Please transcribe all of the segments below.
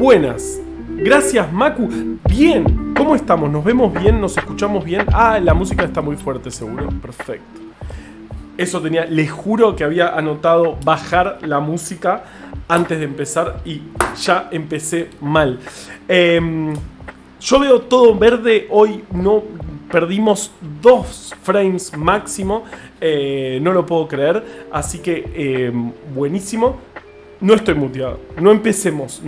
Buenas. Gracias, Macu. Bien. ¿Cómo estamos? ¿Nos vemos bien? ¿Nos escuchamos bien? Ah, la música está muy fuerte, seguro. Perfecto. Eso tenía... Les juro que había anotado bajar la música antes de empezar y ya empecé mal. Yo veo todo verde. Hoy no... Perdimos 2 frames máximo. No lo puedo creer. Así que, buenísimo. No estoy muteado. No empecemos.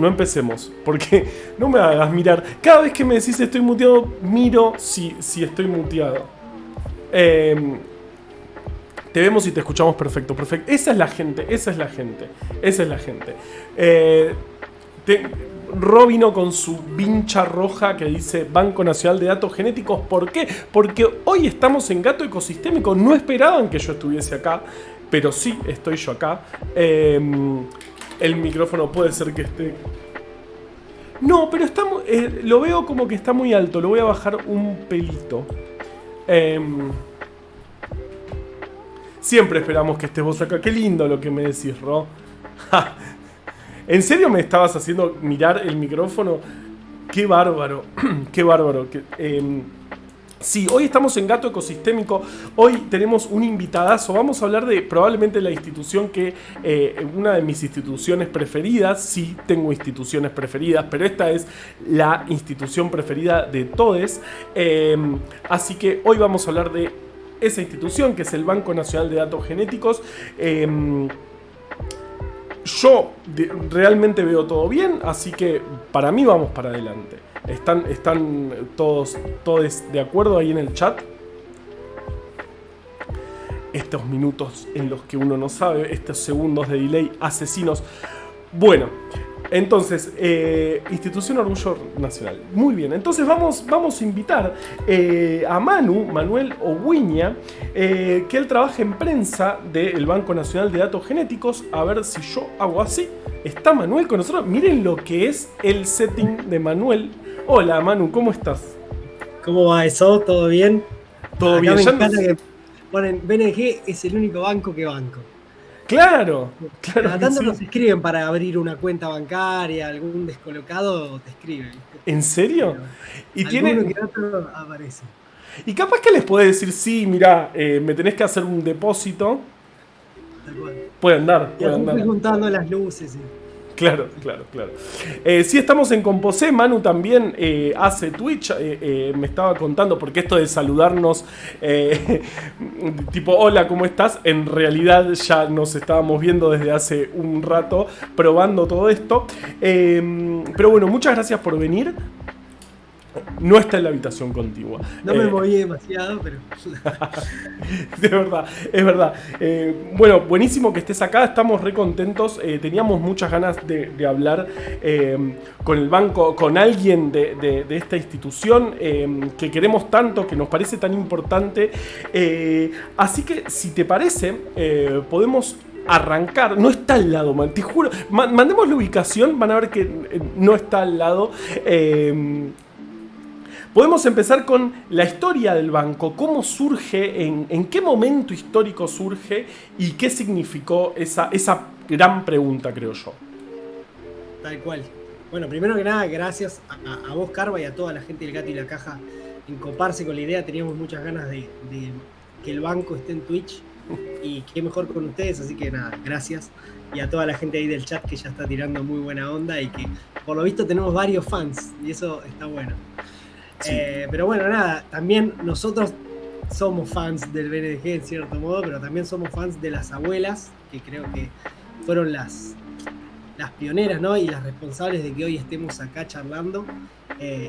Porque no me hagas mirar. Cada vez que me decís estoy muteado, miro si estoy muteado. Te vemos y te escuchamos perfecto. Esa es la gente. Robino con su vincha roja que dice Banco Nacional de Datos Genéticos. ¿Por qué? Porque hoy estamos en Gato Ecosistémico. No esperaban que yo estuviese acá, pero sí estoy yo acá. El micrófono puede ser que esté... No, pero estamos, lo veo como que está muy alto. Lo voy a bajar un pelito. Siempre esperamos que estés vos acá. Qué lindo lo que me decís, Ro. ¿En serio me estabas haciendo mirar el micrófono? Qué bárbaro. Qué bárbaro. Sí, hoy estamos en Gato Ecosistémico. Hoy tenemos un invitadazo. Vamos a hablar de probablemente la institución que... una de mis instituciones preferidas. Sí, tengo instituciones preferidas, pero esta es la institución preferida de todes. Así que hoy vamos a hablar de esa institución, que es el Banco Nacional de Datos Genéticos. Yo realmente veo todo bien, así que para mí vamos para adelante. ¿Están todos de acuerdo ahí en el chat? Estos minutos en los que uno no sabe, estos segundos de delay asesinos. Bueno, entonces, Institución Orgullo Nacional. Muy bien, entonces vamos a invitar a Manuel Oguiña, que él trabaja en prensa del Banco Nacional de Datos Genéticos. A ver si yo hago así. Está Manuel con nosotros. Miren lo que es el setting de Manuel. Hola, Manu, ¿cómo estás? ¿Cómo va eso? ¿Todo bien? Todo Acá bien. me encanta que ponen BNG es el único banco que banco. Claro. Cada tanto sí. nos escriben para abrir una cuenta bancaria, algún descolocado te escribe, ¿viste? ¿En serio? Y alguno que otro aparece. Y capaz que les podés decir, sí, mirá, me tenés que hacer un depósito. Tal cual. Pueden dar. Estoy juntando las luces. Claro. Sí, estamos en Composé. Manu también hace Twitch. Me estaba contando, porque esto de saludarnos tipo, hola, ¿cómo estás? En realidad ya nos estábamos viendo desde hace un rato, probando todo esto. Pero bueno, muchas gracias por venir. No está en la habitación contigua. No me moví demasiado, pero... Es verdad. Bueno, buenísimo que estés acá. Estamos re contentos. Teníamos muchas ganas de hablar con el banco, con alguien de esta institución que queremos tanto, que nos parece tan importante. Así que, si te parece, podemos arrancar. No está al lado, man. Te juro. Mandemos la ubicación. Van a ver que no está al lado. Podemos empezar con la historia del banco, cómo surge, en qué momento histórico surge y qué significó esa gran pregunta, creo yo. Tal cual. Bueno, primero que nada, gracias a vos, Carva, y a toda la gente del Gato y la Caja en coparse con la idea. Teníamos muchas ganas de que el banco esté en Twitch y qué mejor con ustedes, así que nada, gracias. Y a toda la gente ahí del chat que ya está tirando muy buena onda y que por lo visto tenemos varios fans y eso está bueno. Sí. Pero bueno, nada, también nosotros somos fans del BNG en cierto modo, pero también somos fans de las abuelas, que creo que fueron las pioneras, ¿no? Y las responsables de que hoy estemos acá charlando.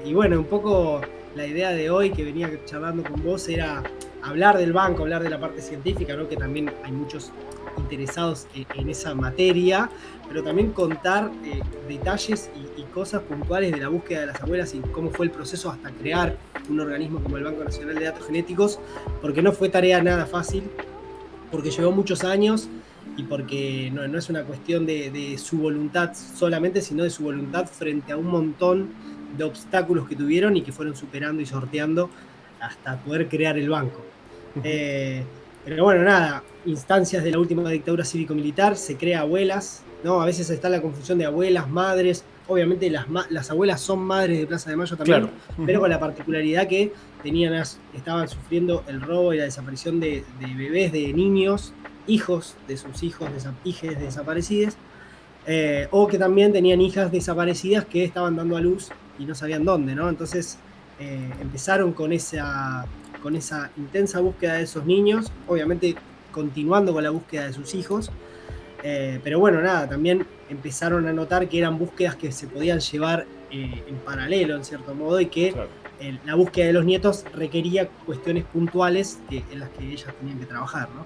Y bueno, un poco la idea de hoy que venía charlando con vos era hablar del banco, hablar de la parte científica, ¿no? Que también hay muchos interesados en esa materia, pero también contar detalles y cosas puntuales de la búsqueda de las abuelas y cómo fue el proceso hasta crear un organismo como el Banco Nacional de Datos Genéticos, porque no fue tarea nada fácil, porque llevó muchos años y porque no es una cuestión de su voluntad solamente, sino de su voluntad frente a un montón de obstáculos que tuvieron y que fueron superando y sorteando hasta poder crear el banco. Pero bueno, nada, instancias de la última dictadura cívico-militar, se crea Abuelas, ¿no? A veces está la confusión de abuelas, madres. Obviamente las abuelas son madres de Plaza de Mayo también, Claro. pero con la particularidad que estaban sufriendo el robo y la desaparición de bebés, de niños, hijos de sus hijos, hijes desaparecidos, o que también tenían hijas desaparecidas que estaban dando a luz y no sabían dónde, ¿no? Entonces empezaron con esa intensa búsqueda de esos niños, obviamente continuando con la búsqueda de sus hijos. Pero bueno, nada, también empezaron a notar que eran búsquedas que se podían llevar en paralelo, en cierto modo, y que Claro. la búsqueda de los nietos requería cuestiones puntuales en las que ellas tenían que trabajar, ¿no?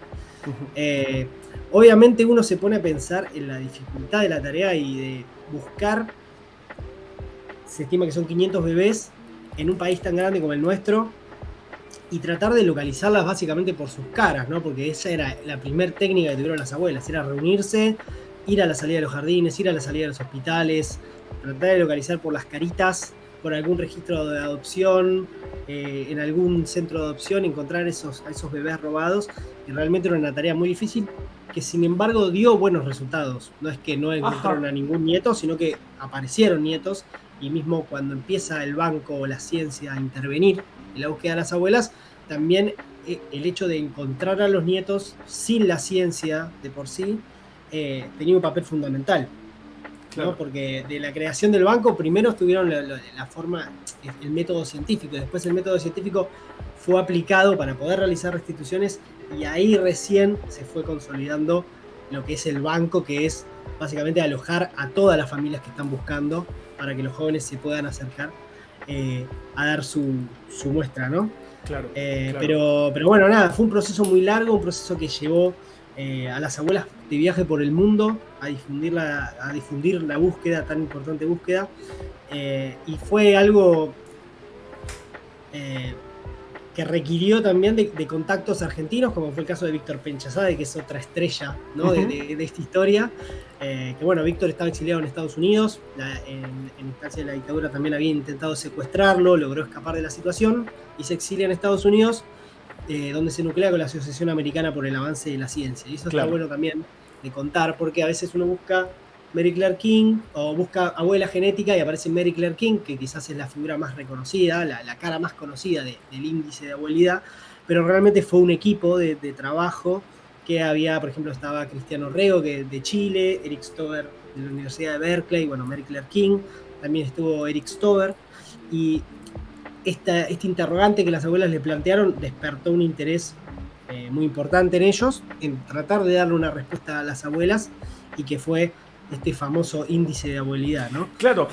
Obviamente uno se pone a pensar en la dificultad de la tarea y de buscar, se estima que son 500 bebés en un país tan grande como el nuestro, y tratar de localizarlas básicamente por sus caras, ¿no? Porque esa era la primer técnica que tuvieron las abuelas, era reunirse, ir a la salida de los jardines, ir a la salida de los hospitales, tratar de localizar por las caritas, por algún registro de adopción, en algún centro de adopción, encontrar a esos bebés robados, y realmente era una tarea muy difícil, que sin embargo dio buenos resultados. No es que no encontraron a ningún nieto, sino que aparecieron nietos, y mismo cuando empieza el banco o la ciencia a intervenir en la búsqueda de las abuelas, también el hecho de encontrar a los nietos sin la ciencia de por sí tenía un papel fundamental. Claro. ¿No? Porque de la creación del banco primero estuvieron la forma, el método científico, y después el método científico fue aplicado para poder realizar restituciones, y ahí recién se fue consolidando lo que es el banco, que es básicamente alojar a todas las familias que están buscando para que los jóvenes se puedan acercar a dar su muestra, ¿no? Claro, claro. Pero bueno, nada, fue un proceso muy largo, un proceso que llevó a las abuelas de viaje por el mundo a difundir la búsqueda, tan importante búsqueda, y fue algo que requirió también de contactos argentinos, como fue el caso de Víctor Penchazade, que es otra estrella, ¿no? de esta historia, que bueno, Víctor estaba exiliado en Estados Unidos, en instancia de la dictadura también había intentado secuestrarlo, logró escapar de la situación y se exilia en Estados Unidos, donde se nuclea con la Asociación Americana por el Avance de la Ciencia. Y eso está bueno también de contar, porque a veces uno busca Mary Claire King o busca abuela genética y aparece Mary Claire King, que quizás es la figura más reconocida, la cara más conocida del índice de abuelidad, pero realmente fue un equipo de trabajo que había, por ejemplo, estaba Cristiano Rego, que de Chile, Eric Stover de la Universidad de Berkeley, bueno, Mary Claire King, también estuvo Eric Stover, y este interrogante que las abuelas le plantearon despertó un interés muy importante en ellos, en tratar de darle una respuesta a las abuelas, y que fue este famoso índice de abuelidad, ¿no? Claro,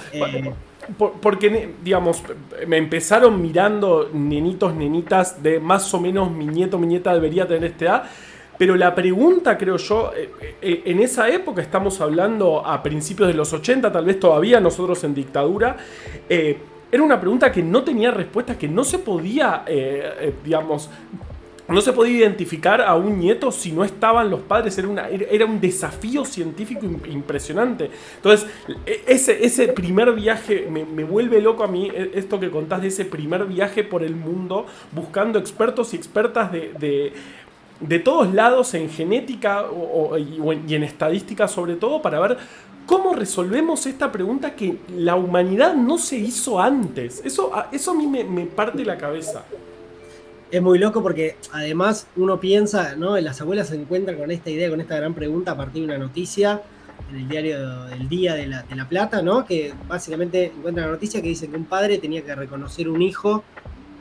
porque, digamos, me empezaron mirando nenitos, nenitas de más o menos mi nieto, mi nieta debería tener esta edad, pero la pregunta, creo yo, en esa época, estamos hablando a principios de los 80, tal vez todavía nosotros en dictadura, era una pregunta que no tenía respuesta, que no se podía, digamos, no se podía identificar a un nieto si no estaban los padres. Era un desafío científico impresionante. Entonces, ese primer viaje me vuelve loco a mí, esto que contás de ese primer viaje por el mundo, buscando expertos y expertas de todos lados, en genética y en estadística sobre todo, para ver cómo resolvemos esta pregunta que la humanidad no se hizo antes. Eso a mí me parte la cabeza. Es muy loco porque además uno piensa, ¿no? Las abuelas se encuentran con esta idea, con esta gran pregunta a partir de una noticia en el diario del Día de la Plata, ¿no? Que básicamente encuentran la noticia que dice que un padre tenía que reconocer un hijo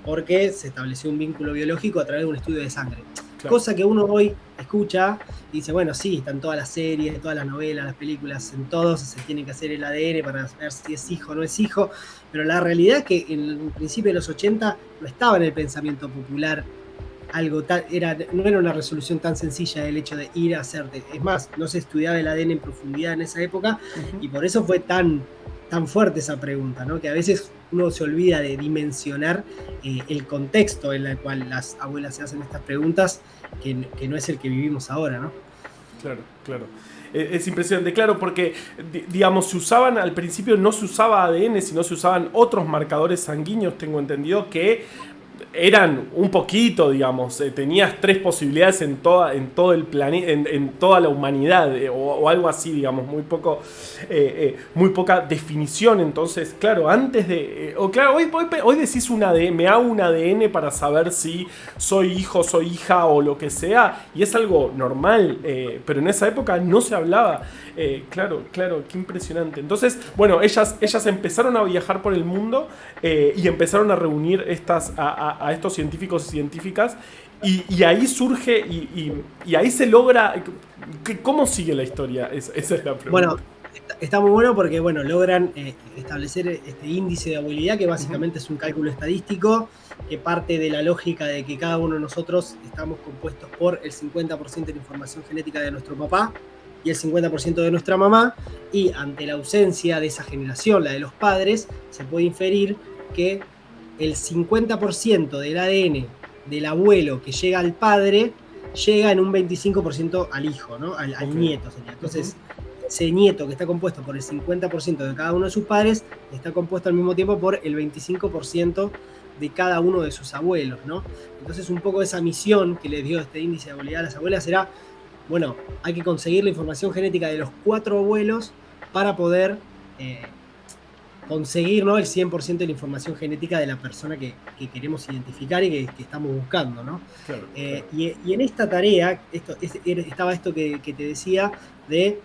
porque se estableció un vínculo biológico a través de un estudio de sangre. Claro. Cosa que uno hoy escucha y dice, bueno, sí, están todas las series, todas las novelas, las películas, en todos se tiene que hacer el ADN para ver si es hijo o no es hijo, pero la realidad es que en el principio de los 80 no estaba en el pensamiento popular algo tan, no era una resolución tan sencilla el hecho de ir a hacerte. Es más, no se estudiaba el ADN en profundidad en esa época, y por eso fue tan fuerte esa pregunta, ¿no? Que a veces uno se olvida de dimensionar el contexto en el cual las abuelas se hacen estas preguntas, que no es el que vivimos ahora, ¿no? Claro. Es impresionante, claro, porque, digamos, se usaban, al principio no se usaba ADN, sino se usaban otros marcadores sanguíneos, tengo entendido, que eran un poquito, digamos, tenías 3 posibilidades en todo el planeta, en toda la humanidad, o algo así, digamos, muy poca definición. Entonces, claro, antes de, o claro, hoy decís un ADN, me hago un ADN para saber si soy hijo, soy hija o lo que sea, y es algo normal, pero en esa época no se hablaba. Claro, qué impresionante. Entonces, bueno, ellas empezaron a viajar por el mundo, y empezaron a reunir a estos científicos y científicas, y ahí surge, y ahí se logra. ¿Cómo sigue la historia? Esa es la pregunta. Bueno, está muy bueno porque logran establecer este índice de habilidad, que básicamente es un cálculo estadístico que parte de la lógica de que cada uno de nosotros estamos compuestos por el 50% de la información genética de nuestro papá y el 50% de nuestra mamá, y ante la ausencia de esa generación, la de los padres, se puede inferir que el 50% del ADN del abuelo que llega al padre llega en un 25% al hijo, ¿no? Al nieto sería. Entonces, ese nieto que está compuesto por el 50% de cada uno de sus padres está compuesto al mismo tiempo por el 25% de cada uno de sus abuelos, ¿no? Entonces, un poco esa misión que les dio este índice de habilidad a las abuelas era, bueno, hay que conseguir la información genética de los 4 abuelos para poder conseguir, ¿no?, el 100% de la información genética de la persona que queremos identificar y que estamos buscando, ¿no? Claro. Y en esta tarea estaba esto que te decía, de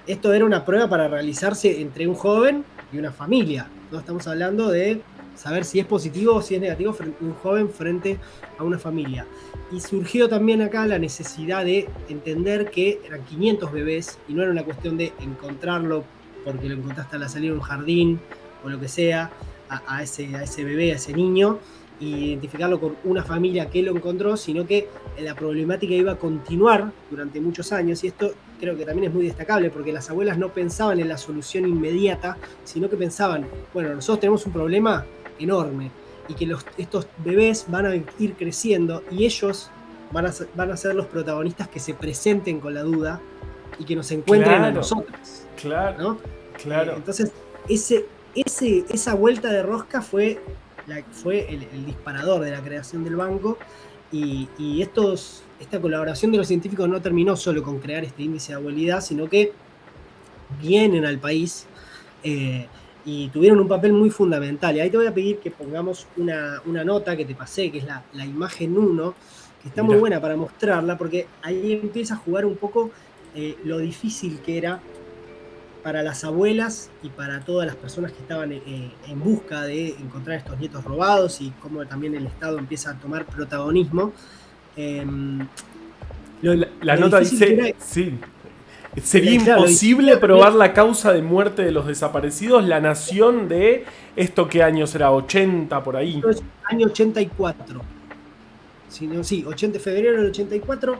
esto era una prueba para realizarse entre un joven y una familia, ¿no? Estamos hablando de saber si es positivo o si es negativo un joven frente a una familia. Y surgió también acá la necesidad de entender que eran 500 bebés y no era una cuestión de encontrarlo porque lo encontraste a la salida de un jardín o lo que sea, a ese bebé, a ese niño, y identificarlo con una familia que lo encontró, sino que la problemática iba a continuar durante muchos años. Y esto creo que también es muy destacable, porque las abuelas no pensaban en la solución inmediata, sino que pensaban, bueno, nosotros tenemos un problema enorme y que estos bebés van a ir creciendo y ellos van a ser los protagonistas que se presenten con la duda y que nos encuentren a nosotros. Claro, ¿no? Claro. Entonces, esa vuelta de rosca fue el disparador de la creación del banco, y esta colaboración de los científicos no terminó solo con crear este índice de habilidad, sino que vienen al país y tuvieron un papel muy fundamental. Y ahí te voy a pedir que pongamos una nota que te pasé, que es la imagen 1, que está muy buena para mostrarla, porque ahí empieza a jugar un poco lo difícil que era para las abuelas y para todas las personas que estaban en busca de encontrar estos nietos robados, y cómo también el Estado empieza a tomar protagonismo. La nota dice, sí, sería imposible probar la causa de muerte de los desaparecidos. La Nación de, ¿esto qué año será? 80 por ahí. Esto es año 84. Sí, 80 de febrero del 84,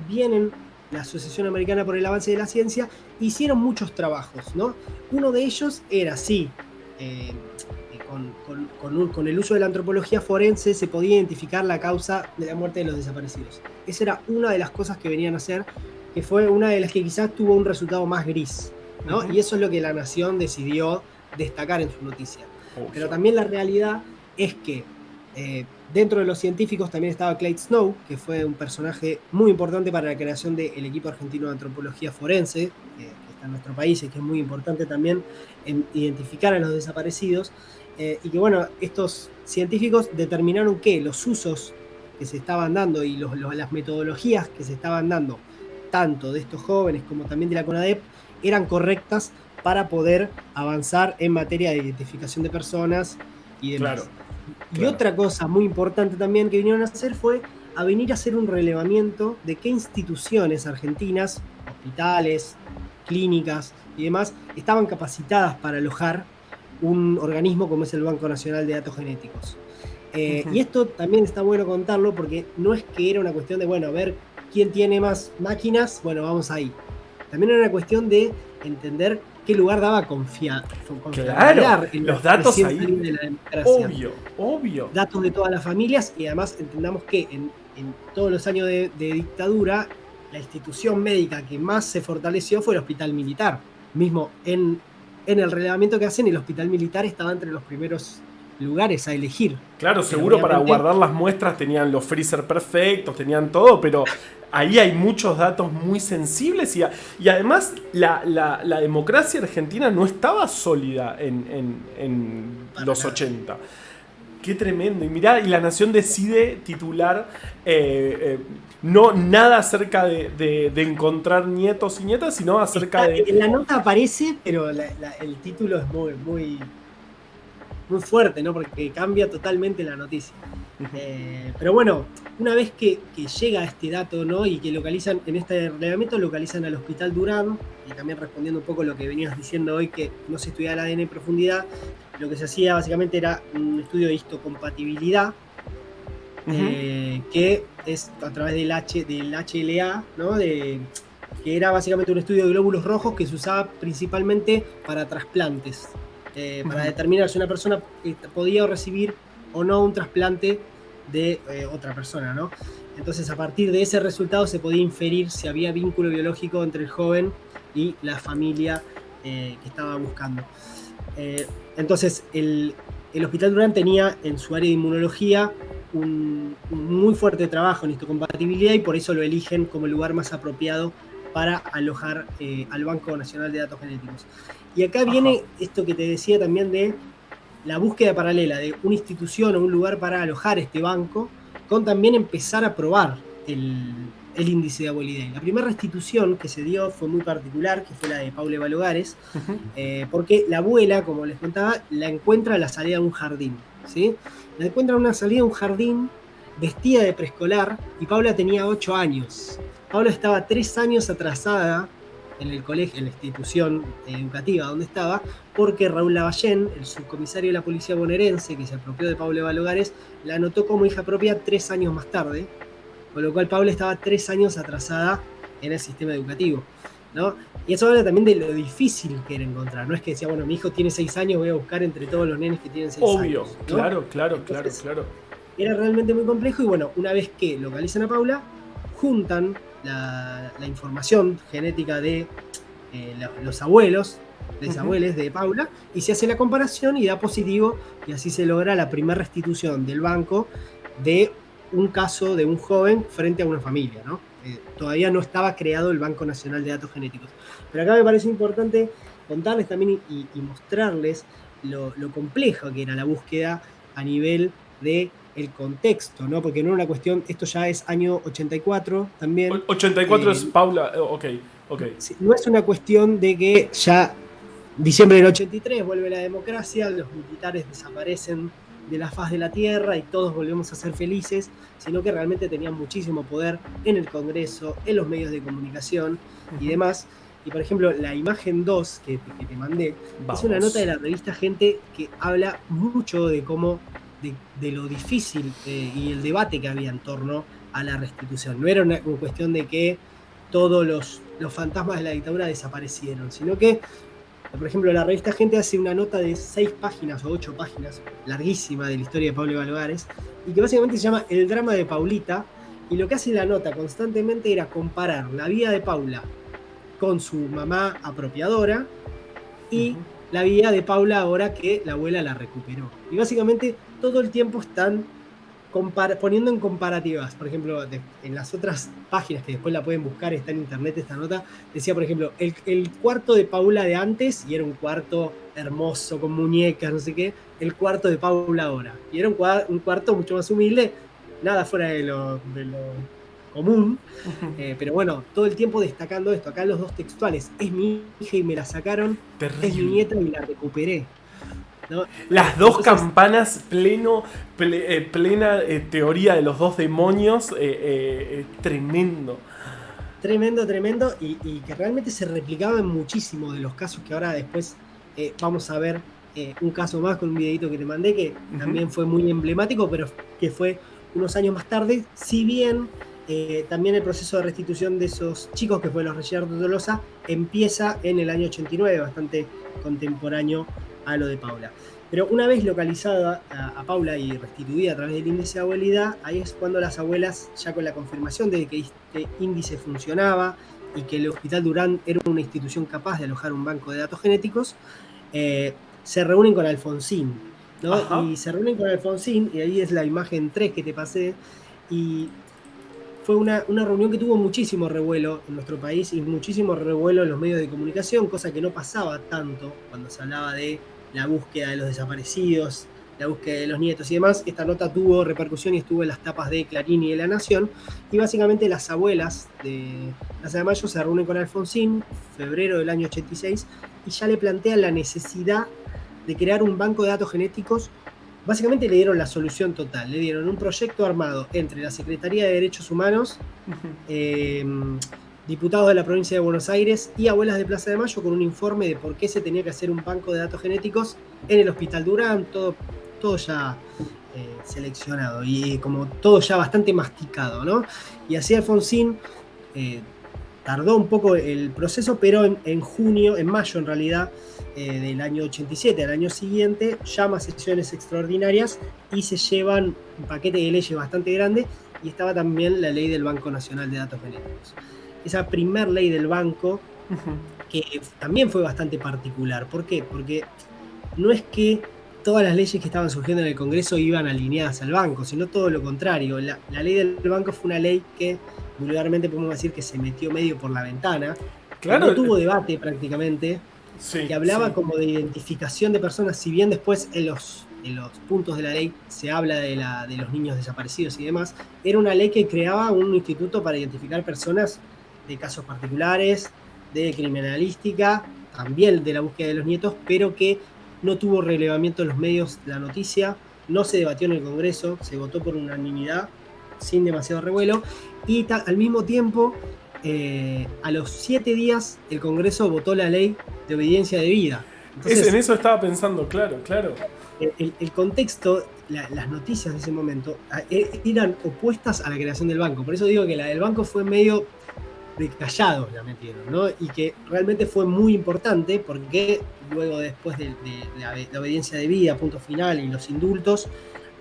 vienen la Asociación Americana por el Avance de la Ciencia, hicieron muchos trabajos, ¿no? Uno de ellos era, con el uso de la antropología forense se podía identificar la causa de la muerte de los desaparecidos. Esa era una de las cosas que venían a hacer, que fue una de las que quizás tuvo un resultado más gris, ¿no? Uh-huh. Y eso es lo que La Nación decidió destacar en su noticia. Pero también la realidad es que dentro de los científicos también estaba Clyde Snow, que fue un personaje muy importante para la creación del equipo argentino de antropología forense, que está en nuestro país y que es muy importante también en identificar a los desaparecidos. Y que bueno, estos científicos determinaron que los usos que se estaban dando y las metodologías que se estaban dando, tanto de estos jóvenes como también de la CONADEP, eran correctas para poder avanzar en materia de identificación de personas y demás. Claro. Y otra cosa muy importante también que vinieron a hacer fue a venir a hacer un relevamiento de qué instituciones argentinas, hospitales, clínicas y demás, estaban capacitadas para alojar un organismo como es el Banco Nacional de Datos Genéticos. Uh-huh. Y esto también está bueno contarlo, porque no es que era una cuestión de, bueno, a ver quién tiene más máquinas, bueno, vamos ahí. También era una cuestión de entender qué lugar daba confiar claro, en los datos ahí de la democracia. Obvio. Datos de todas las familias, y además entendamos que en todos los años de dictadura, la institución médica que más se fortaleció fue el Hospital Militar. Mismo en el relevamiento que hacen, el Hospital Militar estaba entre los primeros lugares a elegir. Claro, Pero seguro para obviamente, guardar las muestras tenían los freezer perfectos, tenían todo, pero ahí hay muchos datos muy sensibles y además la democracia argentina no estaba sólida en para los nada. 80. Qué tremendo. Y mirá, y la Nación decide titular no nada acerca de encontrar nietos y nietas, sino acerca de... En la nota aparece, pero el título es muy fuerte, ¿no? Porque cambia totalmente la noticia. Pero bueno, una vez que llega este dato, ¿no? Y que localizan, en este reglamento localizan al Hospital Durán, y también respondiendo un poco lo que venías diciendo hoy, que no se estudiaba el ADN en profundidad, lo que se hacía básicamente era un estudio de histocompatibilidad, que es a través del HLA, ¿no? Que era básicamente un estudio de glóbulos rojos que se usaba principalmente para trasplantes, para determinar si una persona podía recibir o no un trasplante de otra persona, ¿no? Entonces, a partir de ese resultado se podía inferir si había vínculo biológico entre el joven y la familia que estaba buscando. Entonces, el Hospital Durán tenía en su área de inmunología un muy fuerte trabajo en histocompatibilidad y por eso lo eligen como el lugar más apropiado para alojar al Banco Nacional de Datos Genéticos. Y acá Ajá. viene esto que te decía también de la búsqueda paralela de una institución o un lugar para alojar este banco, con también empezar a probar el índice de abuelidad. La primera restitución que se dio fue muy particular, que fue la de Paula Balogares, porque la abuela, como les contaba, la encuentra a la salida de un jardín, ¿sí? La encuentra a una salida de un jardín vestida de preescolar y Paula tenía 8 años. Paula estaba 3 años atrasada en el colegio, en la institución educativa donde estaba, porque Raúl Lavallén, el subcomisario de la policía bonaerense que se apropió de Paula Balogares, la anotó como hija propia 3 años más tarde, con lo cual Paula estaba 3 años atrasada en el sistema educativo, ¿no? Y eso habla también de lo difícil que era encontrar. No es que decía, bueno, mi hijo tiene 6 años, voy a buscar entre todos los nenes que tienen 6 Obvio, años, ¿no? claro, claro, claro, Entonces, claro. era realmente muy complejo y bueno, una vez que localizan a Paula, juntan la información genética de los abuelos, desabuelos de Paula, y se hace la comparación y da positivo, y así se logra la primera restitución del banco de un caso de un joven frente a una familia, ¿no? Todavía no estaba creado el Banco Nacional de Datos Genéticos. Pero acá me parece importante contarles también y mostrarles lo complejo que era la búsqueda a nivel de el contexto, ¿no? Porque no era una cuestión, esto ya es año 84 también. 84 es Paula, ok, ok. No es una cuestión de que ya diciembre del 83 vuelve la democracia, los militares desaparecen de la faz de la tierra y todos volvemos a ser felices, sino que realmente tenían muchísimo poder en el Congreso, en los medios de comunicación y demás. Y por ejemplo, la imagen 2 que te mandé es una nota de Vamos. la revista Gente que habla mucho de cómo, de lo difícil y el debate que había en torno a la restitución. No era una cuestión de que todos los fantasmas de la dictadura desaparecieron, sino que, por ejemplo, la revista Gente hace una nota de 6 páginas o 8 páginas, larguísima, de la historia de Pablo Balogares, y que básicamente se llama El drama de Paulita, y lo que hace la nota constantemente era comparar la vida de Paula con su mamá apropiadora y la vida de Paula ahora que la abuela la recuperó. Y básicamente todo el tiempo están poniendo en comparativas. Por ejemplo, en las otras páginas que después la pueden buscar, está en internet esta nota, decía, por ejemplo, el cuarto de Paula de antes, y era un cuarto hermoso, con muñecas, no sé qué, el cuarto de Paula ahora. Y era un cuarto mucho más humilde, nada fuera de lo común, pero bueno, todo el tiempo destacando esto. Acá los dos textuales: es mi hija y me la sacaron, es mi Terrible. nieta y la recuperé, ¿no? Las dos Entonces, campanas, plena teoría de los dos demonios, tremendo. tremendo, tremendo, y que realmente se replicaban muchísimo de los casos que ahora después vamos a ver un caso más con un videito que te mandé que también fue muy emblemático, pero que fue unos años más tarde, si bien también el proceso de restitución de esos chicos que fue los Reyes de Tolosa empieza en el año 89, bastante contemporáneo a lo de Paula. Pero una vez localizada a Paula y restituida a través del índice de abuelidad, ahí es cuando las abuelas, ya con la confirmación de que este índice funcionaba y que el Hospital Durán era una institución capaz de alojar un banco de datos genéticos, se reúnen con Alfonsín. ¿no? Ajá. Y se reúnen con Alfonsín, y ahí es la imagen 3 que te pasé, y fue una reunión que tuvo muchísimo revuelo en nuestro país y muchísimo revuelo en los medios de comunicación, cosa que no pasaba tanto cuando se hablaba de la búsqueda de los desaparecidos, la búsqueda de los nietos y demás. Esta nota tuvo repercusión y estuvo en las tapas de Clarín y de La Nación, y básicamente las abuelas de Plaza de Mayo se reúnen con Alfonsín, febrero del año 86, y ya le plantean la necesidad de crear un banco de datos genéticos. Básicamente le dieron la solución total, le dieron un proyecto armado entre la Secretaría de Derechos Humanos, eh, diputados de la provincia de Buenos Aires y abuelas de Plaza de Mayo, con un informe de por qué se tenía que hacer un banco de datos genéticos en el Hospital Durán, todo ya seleccionado y como todo ya bastante masticado, ¿no? Y así Alfonsín tardó un poco el proceso, pero en junio, en mayo en realidad, del año 87, al año siguiente, llama a sesiones extraordinarias y se llevan un paquete de leyes bastante grande, y estaba también la ley del Banco Nacional de Datos Genéticos. Esa primer ley del banco, que también fue bastante particular. ¿Por qué? Porque no es que todas las leyes que estaban surgiendo en el Congreso iban alineadas al banco, sino todo lo contrario. La ley del banco fue una ley que vulgarmente podemos decir que se metió medio por la ventana, que Claro, no tuvo debate prácticamente, sí, que hablaba sí. como de identificación de personas, si bien después en los puntos de la ley se habla de los niños desaparecidos y demás. Era una ley que creaba un instituto para identificar personas de casos particulares, de criminalística, también de la búsqueda de los nietos, pero que no tuvo relevamiento en los medios. La noticia no se debatió en el Congreso, se votó por unanimidad, sin demasiado revuelo, y al mismo tiempo, a los 7 días, el Congreso votó la ley de obediencia debida. En Entonces, eso estaba pensando, claro, claro. el contexto, las noticias de ese momento eran opuestas a la creación del banco. Por eso digo que la del banco fue medio de callados, la metieron, ¿no? Y que realmente fue muy importante porque luego, después de la obediencia debida, punto final, y los indultos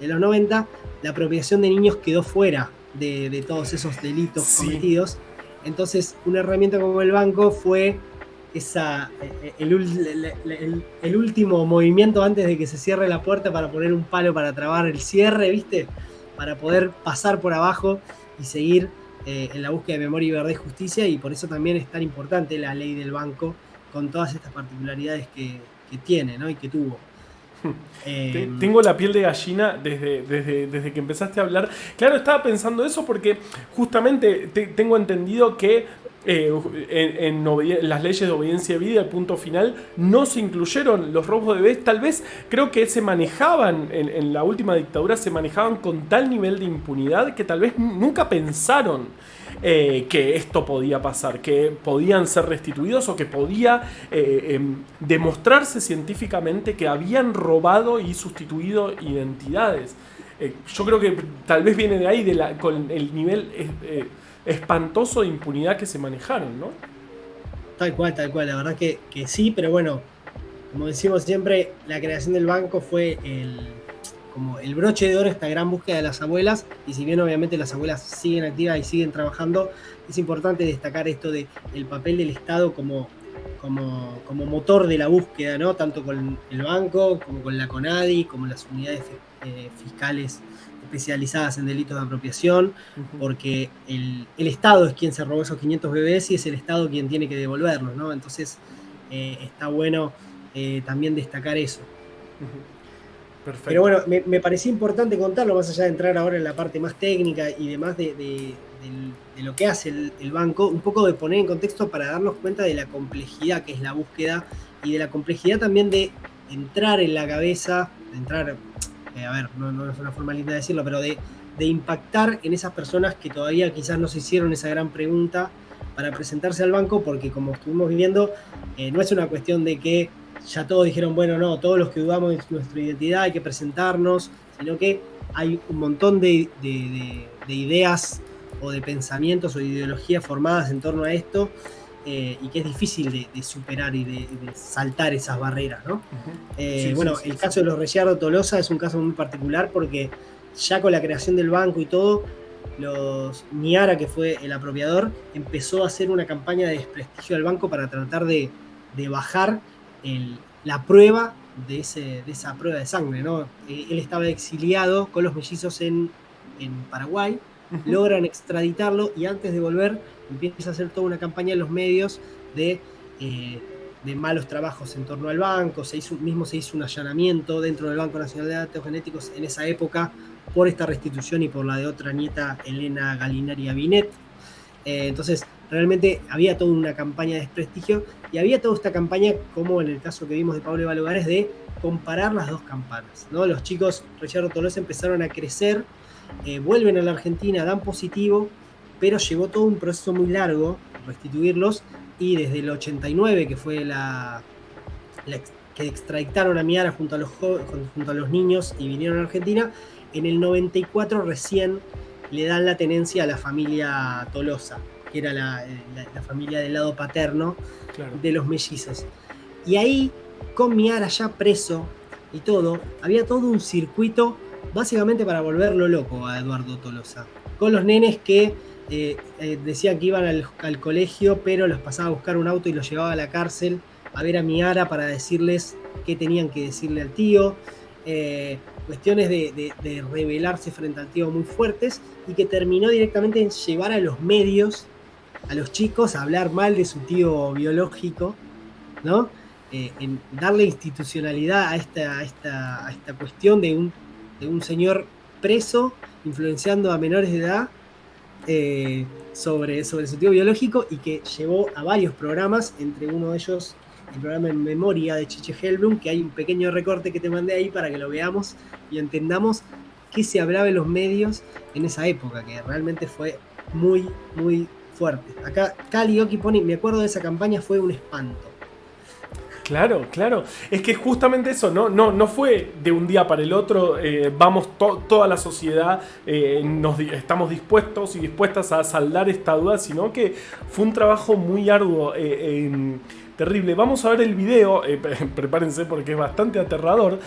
de los 90, la apropiación de niños quedó fuera de todos esos delitos Sí. cometidos. Entonces, una herramienta como el banco fue el último movimiento antes de que se cierre la puerta, para poner un palo para trabar el cierre, ¿viste? Para poder pasar por abajo y seguir en la búsqueda de memoria y verdad y justicia. Y por eso también es tan importante la ley del banco, con todas estas particularidades que tiene, ¿no? Y que tuvo. Eh, Tengo la piel de gallina desde que empezaste a hablar. Claro, estaba pensando eso porque justamente tengo entendido que en las leyes de obediencia de vida, el punto final, no se incluyeron los robos de bebés. Tal vez creo que se manejaban, en la última dictadura, se manejaban con tal nivel de impunidad que tal vez nunca pensaron que esto podía pasar, que podían ser restituidos o que podía demostrarse científicamente que habían robado y sustituido identidades. Yo creo que tal vez viene de ahí, con el nivel espantoso de impunidad que se manejaron, ¿no? Tal cual, tal cual. La verdad que sí, pero bueno, como decimos siempre, la creación del banco fue como el broche de oro, esta gran búsqueda de las abuelas. Y si bien obviamente las abuelas siguen activas y siguen trabajando, es importante destacar esto de el papel del Estado como motor de la búsqueda, ¿no? Tanto con el banco, como con la CONADI, como las unidades fiscales especializadas en delitos de apropiación, porque el Estado es quien se robó esos 500 bebés, y es el Estado quien tiene que devolverlos, ¿no? Entonces, está bueno también destacar eso. Pero Perfecto. bueno, me parecía importante contarlo, más allá de entrar ahora en la parte más técnica y demás de lo que hace el banco, un poco de poner en contexto para darnos cuenta de la complejidad que es la búsqueda, y de la complejidad también de entrar en la cabeza, de entrar, a ver, no es una forma linda de decirlo, pero de impactar en esas personas que todavía quizás no se hicieron esa gran pregunta para presentarse al banco, porque como estuvimos viviendo, no es una cuestión de que ya todos dijeron, bueno, no, todos los que dudamos de nuestra identidad hay que presentarnos, sino que hay un montón de ideas o de pensamientos o de ideologías formadas en torno a esto, y que es difícil de superar y de saltar esas barreras, ¿no? Sí, sí, Bueno, sí, el sí. caso de los Reyardo Tolosa es un caso muy particular, porque ya con la creación del banco y todo, Miara, que fue el apropiador, empezó a hacer una campaña de desprestigio al banco para tratar de bajar la prueba de esa prueba de sangre, ¿no? Él estaba exiliado con los mellizos en Paraguay, logran extraditarlo y antes de volver empieza a hacer toda una campaña en los medios de malos trabajos en torno al banco. Se hizo un allanamiento dentro del Banco Nacional de Datos Genéticos en esa época por esta restitución y por la de otra nieta, Elena Galinari Binet. Entonces, realmente había toda una campaña de desprestigio y había toda esta campaña, como en el caso que vimos de Pablo Balogares, de comparar las dos campanas, ¿no? Los chicos Ricciardo Tolosa empezaron a crecer, vuelven a la Argentina, dan positivo, pero llevó todo un proceso muy largo restituirlos, y desde el 89, que fue que extraditaron a Miara junto a los niños y vinieron a Argentina, en el 94 recién le dan la tenencia a la familia Tolosa, que era la familia del lado paterno, claro, de los mellizos. Y ahí, con Miara ya preso y todo, había todo un circuito básicamente para volverlo loco a Eduardo Tolosa, con los nenes que decían que iban al colegio, pero los pasaba a buscar un auto y los llevaba a la cárcel a ver a Miara para decirles qué tenían que decirle al tío. Cuestiones de rebelarse frente al tío muy fuertes, y que terminó directamente en llevar a los medios, a los chicos, a hablar mal de su tío biológico, ¿no? En darle institucionalidad a esta cuestión de un señor preso influenciando a menores de edad sobre su tío biológico, y que llevó a varios programas, entre uno de ellos el programa En Memoria de Chiche Hellblum, que hay un pequeño recorte que te mandé ahí para que lo veamos y entendamos qué se hablaba en los medios en esa época, que realmente fue muy, muy fuerte. Acá Cali Oki pone, me acuerdo de esa campaña, fue un espanto. Claro, claro. Es que justamente eso, no fue de un día para el otro, vamos toda la sociedad, estamos dispuestos y dispuestas a saldar esta duda, sino que fue un trabajo muy arduo, terrible. Vamos a ver el video, prepárense porque es bastante aterrador.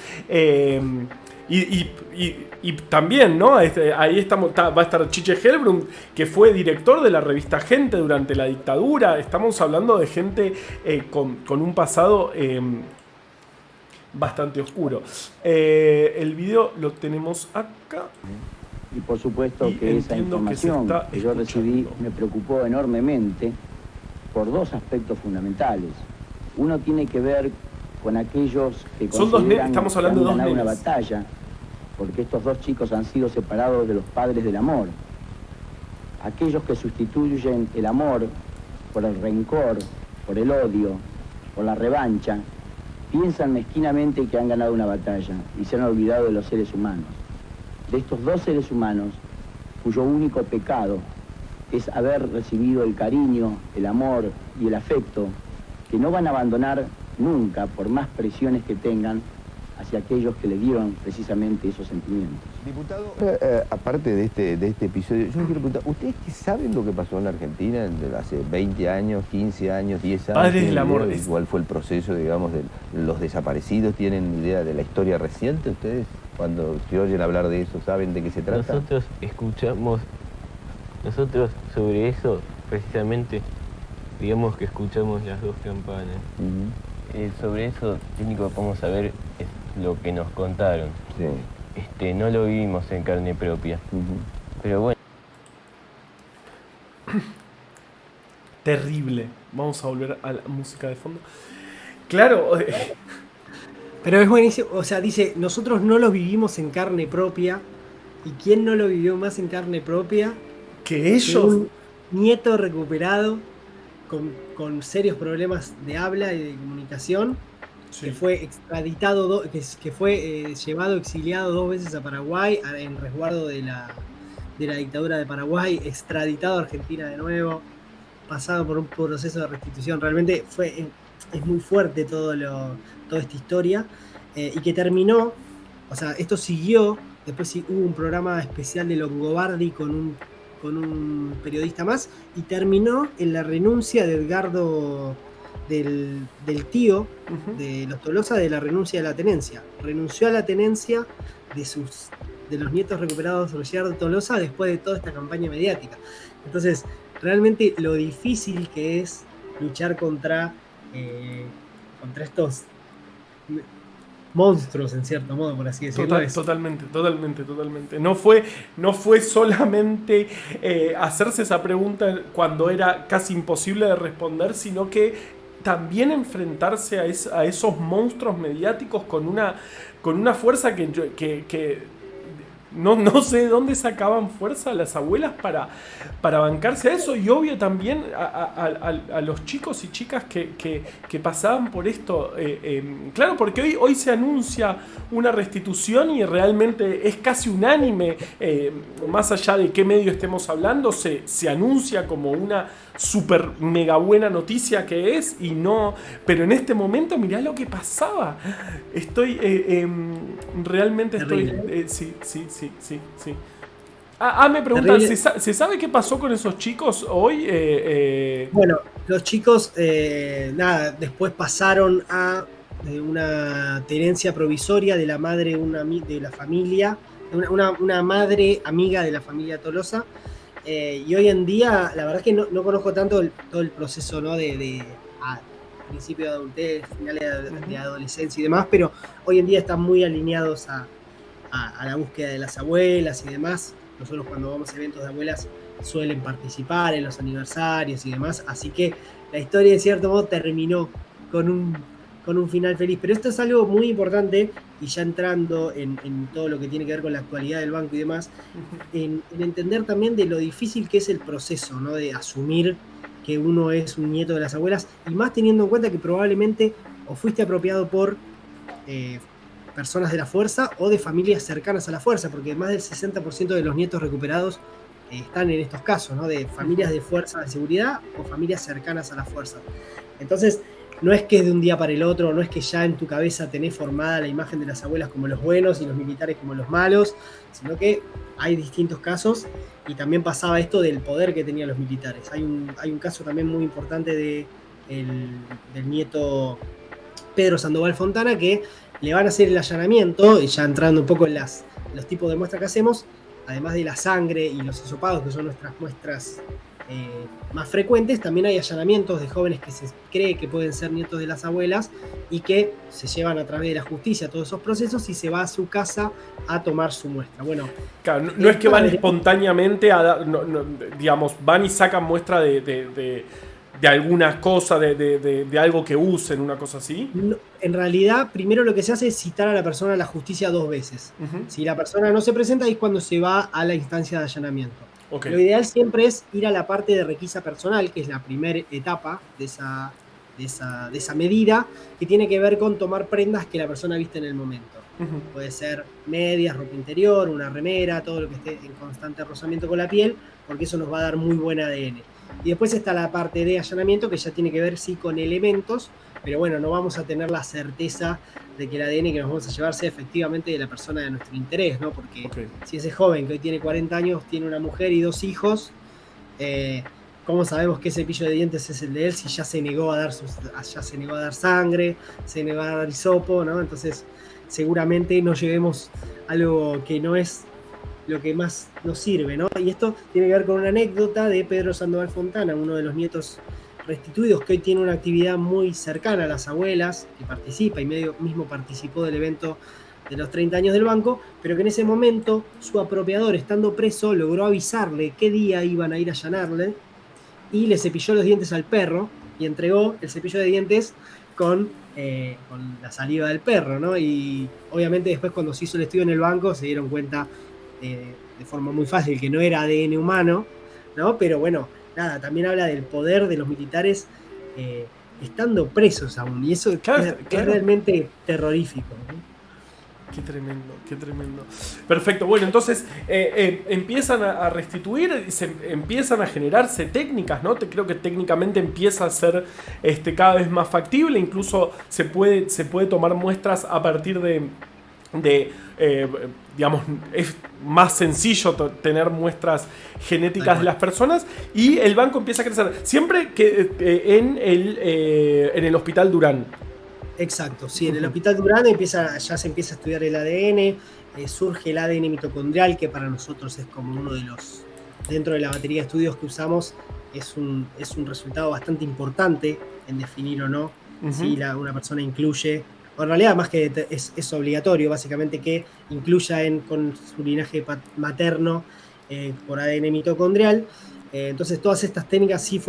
Y también, ¿no? Ahí va a estar Chiche Hellblum, que fue director de la revista Gente durante la dictadura. Estamos hablando de gente con un pasado bastante oscuro. El video lo tenemos acá. Y por supuesto que esa información que yo recibí me preocupó enormemente por dos aspectos fundamentales. Uno tiene que ver con aquellos que consideran que han ganado una batalla, porque estos dos chicos han sido separados de los padres del amor. Aquellos que sustituyen el amor por el rencor, por el odio, por la revancha, piensan mezquinamente que han ganado una batalla y se han olvidado de los seres humanos. De estos dos seres humanos, cuyo único pecado es haber recibido el cariño, el amor y el afecto, que no van a abandonar nunca, por más presiones que tengan, hacia aquellos que le dieron precisamente esos sentimientos. Diputado, aparte de este episodio, yo me quiero preguntar, ¿ustedes qué saben lo que pasó en la Argentina hace 20 años, 15 años, 10 años? Padres del amor. ¿Cuál fue el proceso, digamos, de los desaparecidos? ¿Tienen idea de la historia reciente ustedes? Cuando se oyen hablar de eso, ¿saben de qué se trata? Nosotros sobre eso, precisamente, digamos que escuchamos las dos campanas. Sobre eso, lo único que podemos saber es lo que nos contaron. Sí. No lo vivimos en carne propia. Pero bueno. Terrible. Vamos a volver a la música de fondo. Claro. Pero es buenísimo. O sea, dice, nosotros no lo vivimos en carne propia. ¿Y quién no lo vivió más en carne propia? Que ellos. Un nieto recuperado con serios problemas de habla y de comunicación. Sí. Que fue extraditado, que fue llevado, exiliado 2 veces a Paraguay en resguardo de la dictadura de Paraguay, extraditado a Argentina de nuevo, pasado por un proceso de restitución. Realmente es muy fuerte toda esta historia, y que terminó, o sea, esto siguió, después sí hubo un programa especial de Longobardi con un periodista más, y terminó en la renuncia de Edgardo, del tío de los Tolosa, de la renuncia de la tenencia. Renunció a la tenencia de los nietos recuperados de Ricciardo Tolosa después de toda esta campaña mediática. Entonces, realmente lo difícil que es luchar contra estos monstruos en cierto modo, por así decirlo. Totalmente. No fue solamente hacerse esa pregunta cuando era casi imposible de responder, sino que también enfrentarse a esos monstruos mediáticos con una fuerza que no sé de dónde sacaban fuerza las abuelas para bancarse a eso, y obvio también a los chicos y chicas que pasaban por esto. Claro, porque hoy se anuncia una restitución y realmente es casi unánime, más allá de qué medio estemos hablando, se anuncia como una super mega buena noticia que es, y no, pero en este momento mirá lo que pasaba. Estoy realmente sí. Me preguntan, ¿se sabe qué pasó con esos chicos hoy? Bueno, los chicos después pasaron a una tenencia provisoria de la madre de la familia, una madre amiga de la familia Tolosa. Y hoy en día, la verdad es que no conozco tanto todo el proceso, ¿no? de principio de adultez, finales de adolescencia y demás, pero hoy en día están muy alineados a la búsqueda de las abuelas y demás. Nosotros cuando vamos a eventos de abuelas suelen participar en los aniversarios y demás, así que la historia de cierto modo terminó con un final feliz. Pero esto es algo muy importante, y ya entrando en todo lo que tiene que ver con la actualidad del banco y demás, en entender también de lo difícil que es el proceso, ¿no? De asumir que uno es un nieto de las abuelas, y más teniendo en cuenta que probablemente o fuiste apropiado por personas de la fuerza o de familias cercanas a la fuerza, porque más del 60% de los nietos recuperados están en estos casos, ¿no? De familias de fuerza de seguridad o familias cercanas a la fuerza. Entonces, no es que es de un día para el otro, no es que ya en tu cabeza tenés formada la imagen de las abuelas como los buenos y los militares como los malos, sino que hay distintos casos, y también pasaba esto del poder que tenían los militares. Hay un caso también muy importante del nieto Pedro Sandoval Fontana, que le van a hacer el allanamiento, y ya entrando un poco en los tipos de muestras que hacemos, además de la sangre y los hisopados, que son nuestras muestras más frecuentes, también hay allanamientos de jóvenes que se cree que pueden ser nietos de las abuelas y que se llevan a través de la justicia todos esos procesos, y se va a su casa a tomar su muestra. Bueno, claro, no es que van espontáneamente a dar, digamos, van y sacan muestra de alguna cosa, de algo que usen, una cosa así. No, en realidad, primero lo que se hace es citar a la persona a la justicia 2 veces. Si la persona no se presenta, ahí es cuando se va a la instancia de allanamiento. Okay. Lo ideal siempre es ir a la parte de requisa personal, que es la primera etapa de esa medida, que tiene que ver con tomar prendas que la persona viste en el momento. Puede ser medias, ropa interior, una remera, todo lo que esté en constante rozamiento con la piel, porque eso nos va a dar muy buen ADN. Y después está la parte de allanamiento, que ya tiene que ver sí con elementos, pero bueno, no vamos a tener la certeza de que el ADN que nos vamos a llevar sea efectivamente de la persona de nuestro interés, ¿no? Porque si ese joven que hoy tiene 40 años tiene una mujer y 2 hijos, ¿cómo sabemos qué cepillo de dientes es el de él si ya se negó a dar sangre, se negó a dar hisopo, ¿no? Entonces seguramente no llevemos algo que no es lo que más nos sirve, ¿no? Y esto tiene que ver con una anécdota de Pedro Sandoval Fontana, uno de los nietos restituidos, que hoy tiene una actividad muy cercana a las abuelas, que participa y mismo participó del evento de los 30 años del banco, pero que en ese momento su apropiador, estando preso, logró avisarle qué día iban a ir a allanarle, y le cepilló los dientes al perro y entregó el cepillo de dientes con la saliva del perro, ¿no? Y obviamente después, cuando se hizo el estudio en el banco, se dieron cuenta de forma muy fácil que no era ADN humano, ¿no? Pero bueno, nada, también habla del poder de los militares estando presos aún, y eso es realmente terrorífico, ¿no? Qué tremendo. Perfecto, bueno, entonces empiezan a restituir, empiezan a generarse técnicas, ¿no? Creo que técnicamente empieza a ser cada vez más factible, incluso se puede tomar muestras a partir digamos, es más sencillo tener muestras genéticas de las personas, y el banco empieza a crecer. Siempre que en el Hospital Durán. Exacto, sí, en el Hospital Durán ya se empieza a estudiar el ADN, surge el ADN mitocondrial, que para nosotros es como uno de los, dentro de la batería de estudios que usamos, es un resultado bastante importante en definir o no si una persona incluye o en realidad más que es obligatorio, básicamente, que incluya con su linaje materno por ADN mitocondrial. Entonces todas estas técnicas sí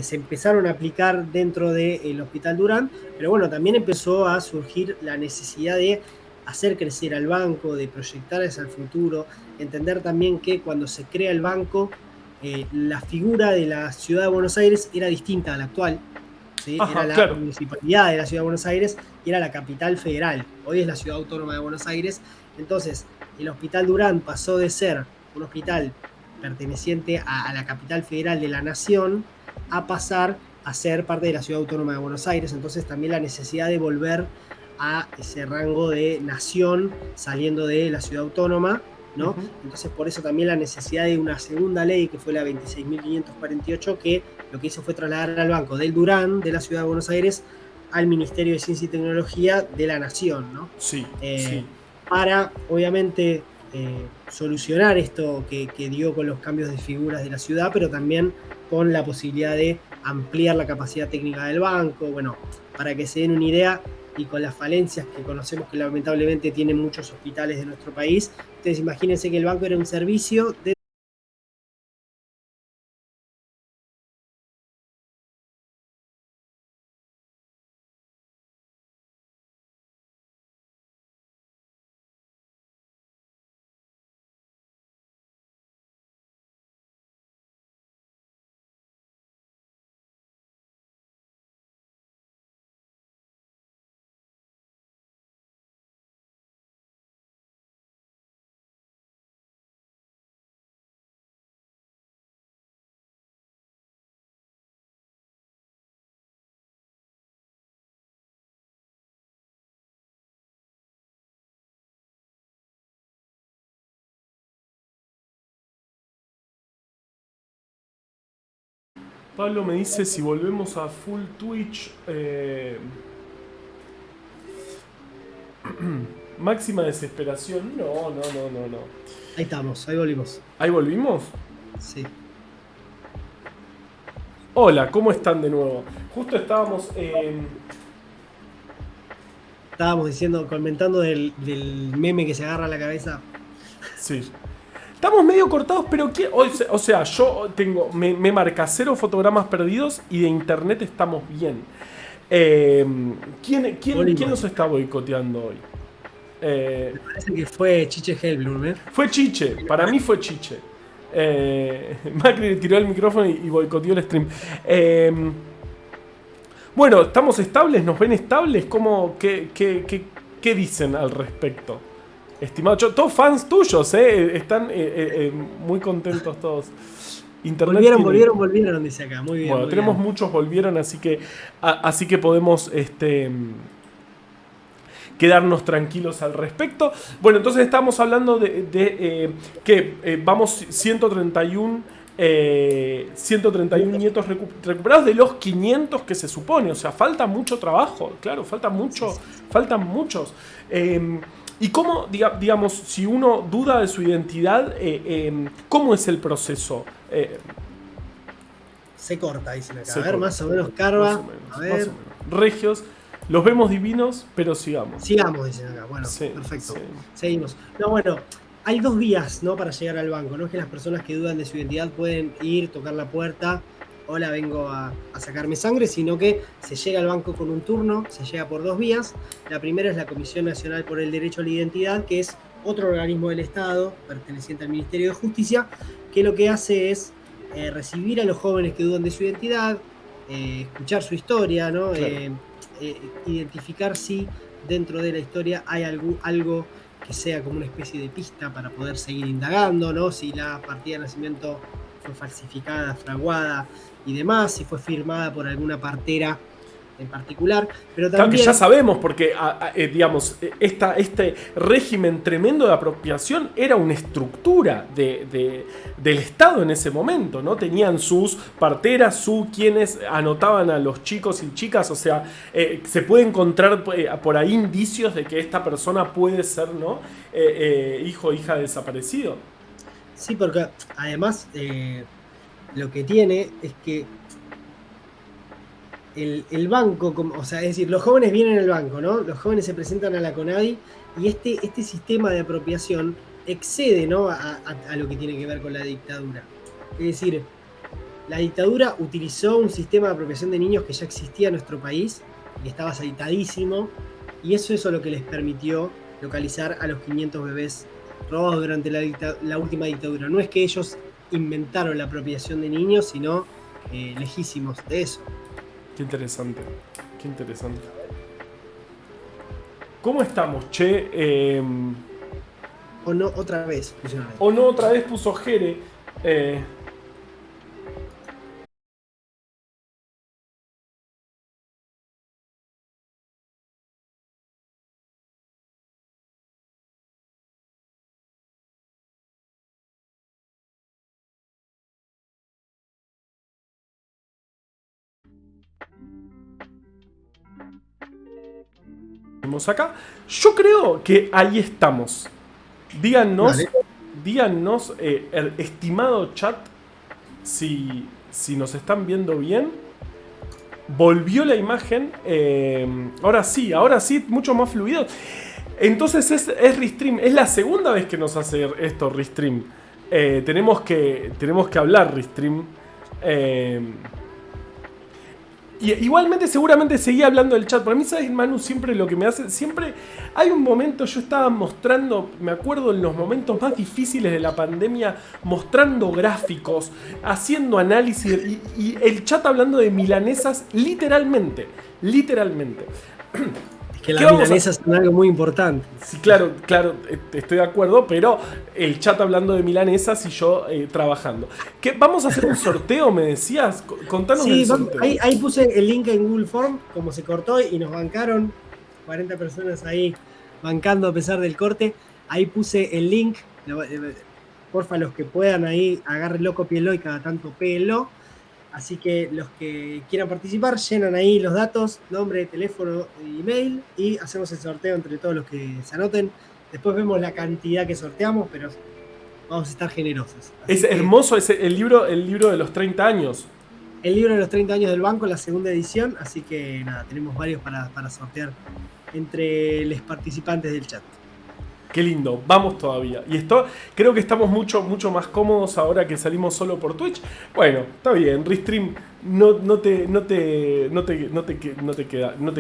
se empezaron a aplicar dentro del Hospital Durán, pero bueno, también empezó a surgir la necesidad de hacer crecer al banco, de proyectar hacia el futuro, entender también que cuando se crea el banco, la figura de la ciudad de Buenos Aires era distinta a la actual. ¿Sí? Ajá, era la claro. municipalidad de la ciudad de Buenos Aires y era la capital federal. Hoy es la ciudad autónoma de Buenos Aires. Entonces, el Hospital Durán pasó de ser un hospital perteneciente a la capital federal de la nación a pasar a ser parte de la ciudad autónoma de Buenos Aires. Entonces, también la necesidad de volver a ese rango de nación saliendo de la ciudad autónoma, ¿no? Uh-huh. Entonces, por eso también la necesidad de una segunda ley, que fue la 26.548, que lo que hizo fue trasladar al banco del Durán, de la ciudad de Buenos Aires, al Ministerio de Ciencia y Tecnología de la Nación, ¿no? Sí, sí. Para, obviamente, solucionar esto que dio con los cambios de figuras de la ciudad, pero también con la posibilidad de ampliar la capacidad técnica del banco. Bueno, para que se den una idea, y con las falencias que conocemos que lamentablemente tienen muchos hospitales de nuestro país, ustedes imagínense que el banco era un servicio de... Pablo me dice si volvemos a full Twitch. Máxima desesperación. No. Ahí estamos, ahí volvimos. ¿Ahí volvimos? Sí. Hola, ¿cómo están de nuevo? Justo estábamos... Estábamos comentando del meme que se agarra a la cabeza. Sí. Estamos medio cortados, pero o sea, yo tengo, me marca 0 fotogramas perdidos y de internet estamos bien. ¿Quién nos está boicoteando hoy? Me parece que fue Chiche Hellblum, ¿eh? Fue Chiche, para mí fue Chiche. Macri tiró el micrófono y boicoteó el stream. Bueno, ¿estamos estables? ¿Nos ven estables? ¿Qué dicen al respecto? Estimado, todos fans tuyos, están muy contentos todos. Internet volvieron, dice acá. Muy bien. Bueno, tenemos muchos volvieron, así que podemos quedarnos tranquilos al respecto. Bueno, entonces estamos hablando de que vamos 131 nietos recuperados de los 500 que se supone. O sea, falta mucho trabajo, claro, faltan muchos. ¿Y cómo, digamos, si uno duda de su identidad, cómo es el proceso? Se corta, dicen acá. A ver, más o menos, Carva. A ver. Regios, los vemos divinos, pero sigamos. Sigamos, dicen acá. Bueno, sí, perfecto. Sí. Seguimos. No, bueno, hay 2 vías, ¿no?, para llegar al banco. No es que las personas que dudan de su identidad pueden ir, tocar la puerta, hola, vengo a sacarme sangre, sino que se llega al banco con un turno, se llega por 2 vías. La primera es la Comisión Nacional por el Derecho a la Identidad, que es otro organismo del Estado, perteneciente al Ministerio de Justicia, que lo que hace es recibir a los jóvenes que dudan de su identidad, escuchar su historia, ¿no? Claro. Identificar si dentro de la historia hay algo que sea como una especie de pista para poder seguir indagando, ¿no? Si la partida de nacimiento fue falsificada, fraguada y demás, si fue firmada por alguna partera en particular, pero también... Claro que ya sabemos, porque digamos, este régimen tremendo de apropiación era una estructura del Estado en ese momento, ¿no? Tenían sus parteras, quienes anotaban a los chicos y chicas, o sea, se puede encontrar por ahí indicios de que esta persona puede ser, ¿no?, hijo o hija desaparecido. Sí, porque además lo que tiene es que el banco, o sea, es decir, los jóvenes vienen al banco, ¿no? Los jóvenes se presentan a la CONADI y este sistema de apropiación excede, ¿no? a lo que tiene que ver con la dictadura. Es decir, la dictadura utilizó un sistema de apropiación de niños que ya existía en nuestro país y estaba aceitadísimo, y eso es lo que les permitió localizar a los 500 bebés robados durante la última dictadura. No es que ellos inventaron la apropiación de niños, sino lejísimos de eso. Qué interesante, qué interesante. ¿Cómo estamos, che? O no, otra vez pusieron ahí. O no, otra vez puso Jere. Acá. Yo creo que ahí estamos. Díganos, estimado chat, si nos están viendo bien. Volvió la imagen. Ahora sí, mucho más fluido. Entonces es Restream. Es la segunda vez que nos hace esto Restream. Tenemos que hablar Restream. Y igualmente seguramente seguía hablando del chat. Para mí, ¿sabes, Manu? Siempre lo que me hace... Siempre hay un momento, yo estaba mostrando, me acuerdo en los momentos más difíciles de la pandemia, mostrando gráficos, haciendo análisis y el chat hablando de milanesas literalmente. Que las milanesas son algo muy importante. Sí, claro, estoy de acuerdo, pero el chat hablando de milanesas y yo trabajando. ¿Qué, ¿Vamos a hacer un sorteo, me decías? Contanos el sorteo. Ahí puse el link en Google Form, como se cortó y nos bancaron, 40 personas ahí bancando a pesar del corte. Ahí puse el link, porfa, los que puedan ahí, agárrenlo, cópienlo y cada tanto péguenlo. Así que los que quieran participar, llenan ahí los datos, nombre, teléfono, email, y hacemos el sorteo entre todos los que se anoten. Después vemos la cantidad que sorteamos, pero vamos a estar generosos. Es hermoso el libro de los 30 años. El libro de los 30 años del banco, la segunda edición, así que nada, tenemos varios para sortear entre los participantes del chat. Qué lindo, vamos todavía. Y esto, creo que estamos mucho más cómodos ahora que salimos solo por Twitch. Bueno, está bien, Restream, no te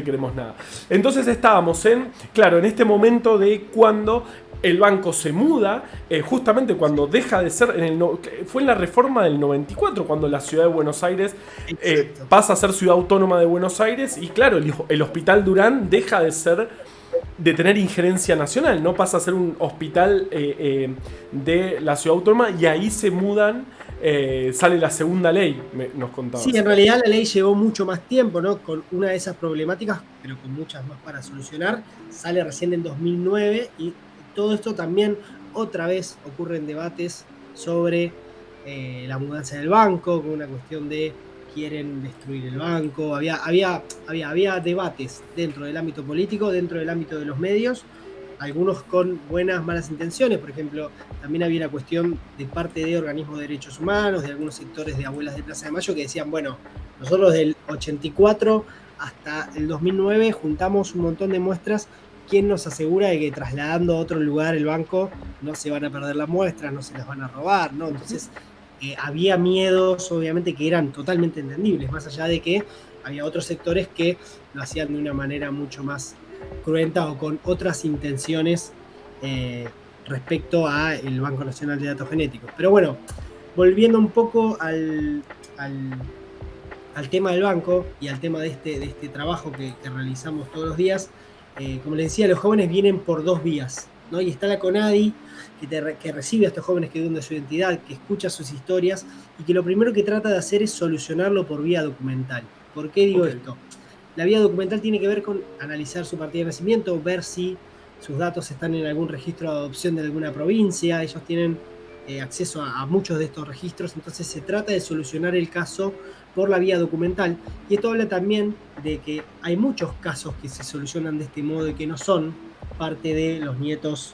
queremos nada. Entonces estábamos en este momento de cuando el banco se muda, justamente cuando deja de ser, fue en la reforma del 94, cuando la ciudad de Buenos Aires pasa a ser ciudad autónoma de Buenos Aires, y claro, el Hospital Durán deja de tener injerencia nacional, no pasa a ser un hospital de la ciudad autónoma, y ahí se mudan, sale la segunda ley, nos contaba. Sí, en realidad la ley llevó mucho más tiempo, ¿no? Con una de esas problemáticas, pero con muchas más para solucionar. Sale recién en 2009 y todo esto también otra vez ocurre en debates sobre la mudanza del banco, con una cuestión de quieren destruir el banco. Había debates dentro del ámbito político, dentro del ámbito de los medios, algunos con malas intenciones. Por ejemplo, también había una cuestión de parte de organismos de derechos humanos, de algunos sectores de abuelas de Plaza de Mayo, que decían, bueno, nosotros del 84 hasta el 2009 juntamos un montón de muestras. ¿Quién nos asegura de que trasladando a otro lugar el banco no se van a perder las muestras, no se las van a robar, ¿no? Entonces había miedos, obviamente, que eran totalmente entendibles, más allá de que había otros sectores que lo hacían de una manera mucho más cruenta o con otras intenciones respecto al Banco Nacional de Datos Genéticos. Pero bueno, volviendo un poco al tema del banco y al tema de este trabajo que realizamos todos los días. Como les decía, los jóvenes vienen por dos vías, ¿no? Y está la CONADI, que recibe a estos jóvenes que dudan de su identidad, que escucha sus historias y que lo primero que trata de hacer es solucionarlo por vía documental. ¿Por qué digo esto? La vía documental tiene que ver con analizar su partida de nacimiento, ver si sus datos están en algún registro de adopción de alguna provincia. Ellos tienen acceso a muchos de estos registros, entonces se trata de solucionar el caso por la vía documental. Y esto habla también de que hay muchos casos que se solucionan de este modo y que no son parte de los nietos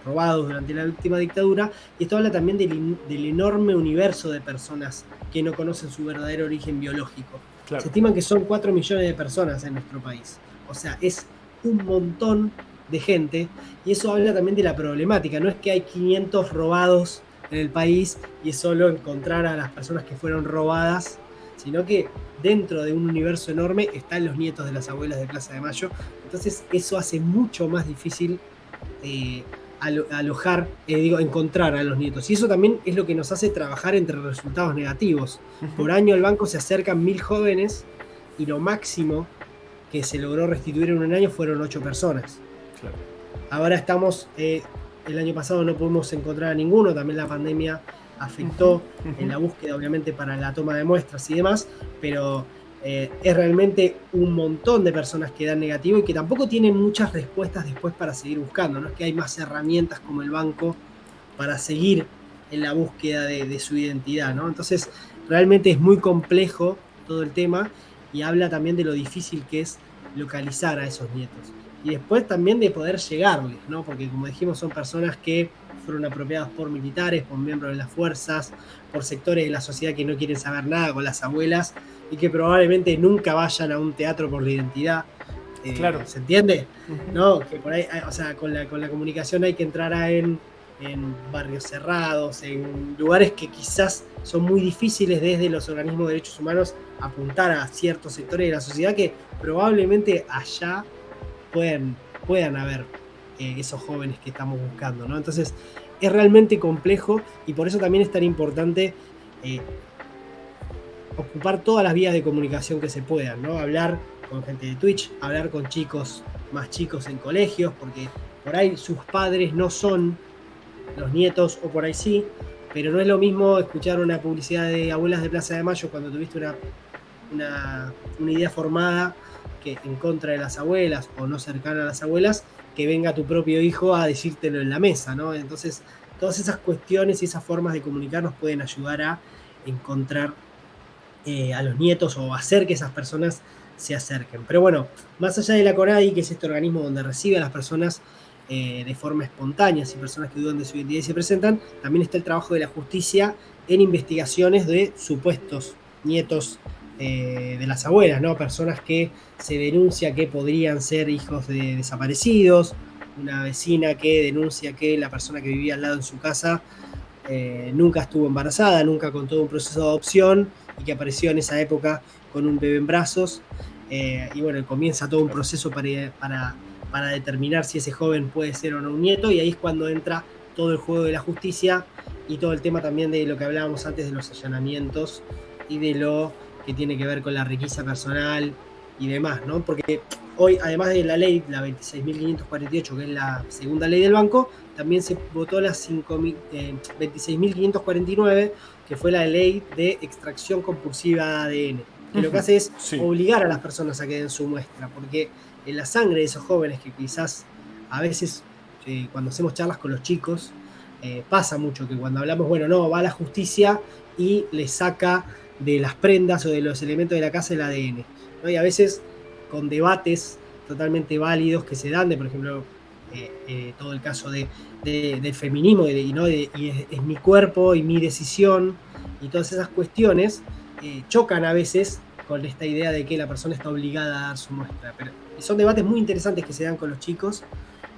robados durante la última dictadura. Y esto habla también del enorme universo de personas que no conocen su verdadero origen biológico. Se estiman que son 4 millones de personas en nuestro país. O sea, es un montón de gente, y eso habla también de la problemática. No es que hay 500 robados en el país y es solo encontrar a las personas que fueron robadas, sino que dentro de un universo enorme están los nietos de las abuelas de Plaza de Mayo. Entonces eso hace mucho más difícil encontrar a los nietos. Y eso también es lo que nos hace trabajar entre resultados negativos. Por año al banco se acercan 1000 jóvenes y lo máximo que se logró restituir en un año fueron 8 personas. Claro. Ahora estamos, el año pasado no pudimos encontrar a ninguno, también la pandemia afectó en la búsqueda, obviamente, para la toma de muestras y demás, pero es realmente un montón de personas que dan negativo y que tampoco tienen muchas respuestas después para seguir buscando. No es que hay más herramientas como el banco para seguir en la búsqueda de su identidad, ¿no? Entonces, realmente es muy complejo todo el tema y habla también de lo difícil que es localizar a esos nietos. Y después también de poder llegarles, ¿no? Porque como dijimos, son personas que fueron apropiadas por militares, por miembros de las fuerzas, por sectores de la sociedad que no quieren saber nada con las abuelas y que probablemente nunca vayan a un teatro por la identidad. Claro. ¿Se entiende? ¿No? Que por ahí, o sea, con la comunicación hay que entrar en barrios cerrados, en lugares que quizás son muy difíciles desde los organismos de derechos humanos apuntar a ciertos sectores de la sociedad que probablemente allá puedan haber esos jóvenes que estamos buscando, ¿no? Entonces es realmente complejo y por eso también es tan importante ocupar todas las vías de comunicación que se puedan, ¿no? Hablar con gente de Twitch, hablar con chicos más chicos en colegios, porque por ahí sus padres no son los nietos, o por ahí sí, pero no es lo mismo escuchar una publicidad de abuelas de Plaza de Mayo cuando tuviste una idea formada que en contra de las abuelas o no cercana a las abuelas, que venga tu propio hijo a decírtelo en la mesa, ¿no? Entonces, todas esas cuestiones y esas formas de comunicarnos pueden ayudar a encontrar a los nietos o hacer que esas personas se acerquen. Pero bueno, más allá de la CONADI, que es este organismo donde recibe a las personas de forma espontánea, si personas que dudan de su identidad y se presentan, también está el trabajo de la justicia en investigaciones de supuestos nietos de las abuelas, ¿no? Personas que se denuncia que podrían ser hijos de desaparecidos, una vecina que denuncia que la persona que vivía al lado en su casa nunca estuvo embarazada, nunca contó un proceso de adopción y que apareció en esa época con un bebé en brazos. Y bueno, comienza todo un proceso para determinar si ese joven puede ser o no un nieto, y ahí es cuando entra todo el juego de la justicia y todo el tema también de lo que hablábamos antes de los allanamientos y de lo que tiene que ver con la requisa personal y demás, ¿no? Porque hoy, además de la ley, la 26.548, que es la segunda ley del banco, también se votó la 26.549, que fue la ley de extracción compulsiva de ADN, que lo que hace es obligar a las personas a que den su muestra, porque en la sangre de esos jóvenes que quizás a veces cuando hacemos charlas con los chicos pasa mucho que cuando hablamos, bueno, no, va a la justicia y le saca de las prendas o de los elementos de la casa el ADN, ¿no? Y a veces con debates totalmente válidos que se dan de, por ejemplo, todo el caso del feminismo y es mi cuerpo y mi decisión y todas esas cuestiones chocan a veces con esta idea de que la persona está obligada a dar su muestra. Pero son debates muy interesantes que se dan con los chicos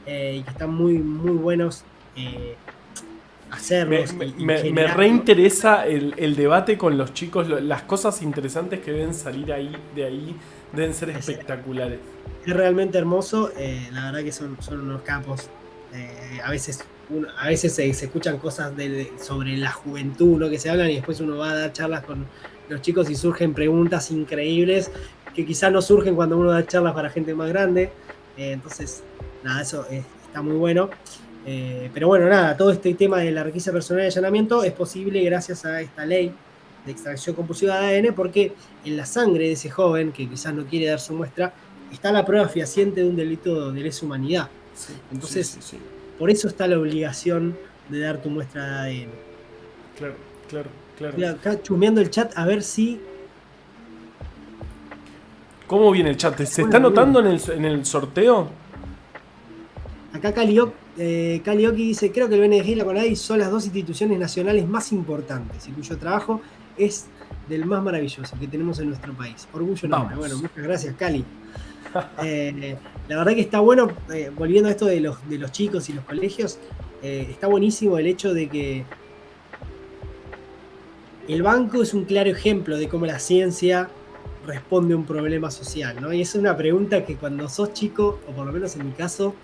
y que están muy, muy buenos hacerlos. Me reinteresa el debate con los chicos, las cosas interesantes que deben salir de ahí deben ser espectaculares. Es realmente hermoso, la verdad que son unos capos. A veces se escuchan cosas sobre la juventud, ¿no? Que se hablan, y después uno va a dar charlas con los chicos y surgen preguntas increíbles que quizás no surgen cuando uno da charlas para gente más grande. Entonces, nada, eso está muy bueno. Pero bueno, nada, todo este tema de la requisa personal y allanamiento es posible gracias a esta ley de extracción compulsiva de ADN, porque en la sangre de ese joven que quizás no quiere dar su muestra está la prueba fehaciente de un delito de lesa humanidad. Sí, entonces, sí. Por eso está la obligación de dar tu muestra de ADN. Claro. Estoy acá chumeando el chat a ver si... ¿Cómo viene el chat? ¿Se está notando en el sorteo? Acá Calioki dice: creo que el BNDES y la CONADI son las dos instituciones nacionales más importantes y cuyo trabajo es del más maravilloso que tenemos en nuestro país. Orgullo enorme. Bueno, muchas gracias, Cali. La verdad que está bueno, volviendo a esto de los chicos y los colegios, está buenísimo el hecho de que el banco es un claro ejemplo de cómo la ciencia responde a un problema social, ¿no? Y es una pregunta que cuando sos chico, o por lo menos en mi caso,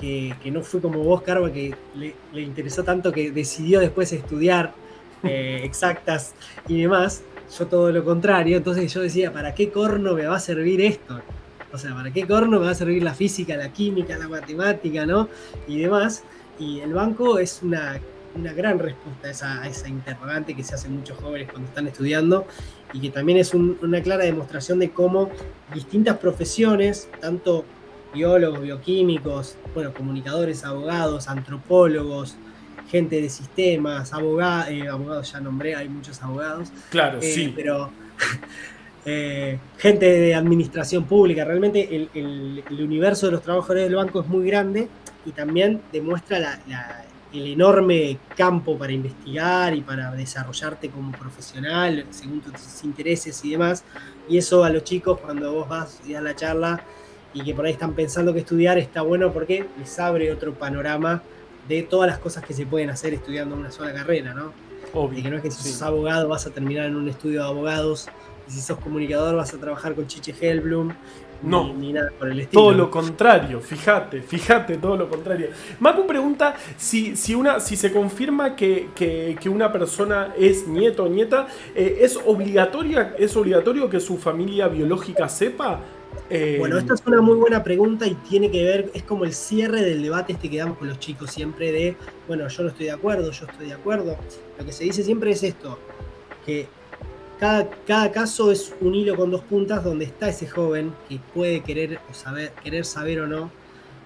que no fue como vos, Carva, que le interesó tanto que decidió después estudiar exactas y demás, yo todo lo contrario. Entonces yo decía, ¿para qué corno me va a servir esto? O sea, ¿para qué corno me va a servir la física, la química, la matemática, ¿no? Y demás. Y el banco es una gran respuesta a esa interrogante que se hacen muchos jóvenes cuando están estudiando, y que también es una clara demostración de cómo distintas profesiones, tanto biólogos, bioquímicos, bueno, comunicadores, abogados, antropólogos, gente de sistemas, abogados ya nombré, hay muchos abogados. Claro, sí. Pero gente de administración pública, realmente el universo de los trabajadores del banco es muy grande, y también demuestra el enorme campo para investigar y para desarrollarte como profesional según tus intereses y demás. Y eso a los chicos, cuando vos vas y das la charla y que por ahí están pensando que estudiar, está bueno porque les abre otro panorama de todas las cosas que se pueden hacer estudiando una sola carrera, ¿no? Obvio. Y que no es que si sos abogado vas a terminar en un estudio de abogados, y si sos comunicador vas a trabajar con Chiche Hellblum. No, ni nada por el estilo. Todo lo contrario, fíjate, todo lo contrario. Macu pregunta si se confirma que una persona es nieto o nieta, ¿es obligatorio que su familia biológica sepa? Bueno, esta es una muy buena pregunta y tiene que ver, es como el cierre del debate que damos con los chicos siempre de, bueno, yo no estoy de acuerdo, yo estoy de acuerdo. Lo que se dice siempre es esto, que cada caso es un hilo con dos puntas donde está ese joven que puede querer saber o no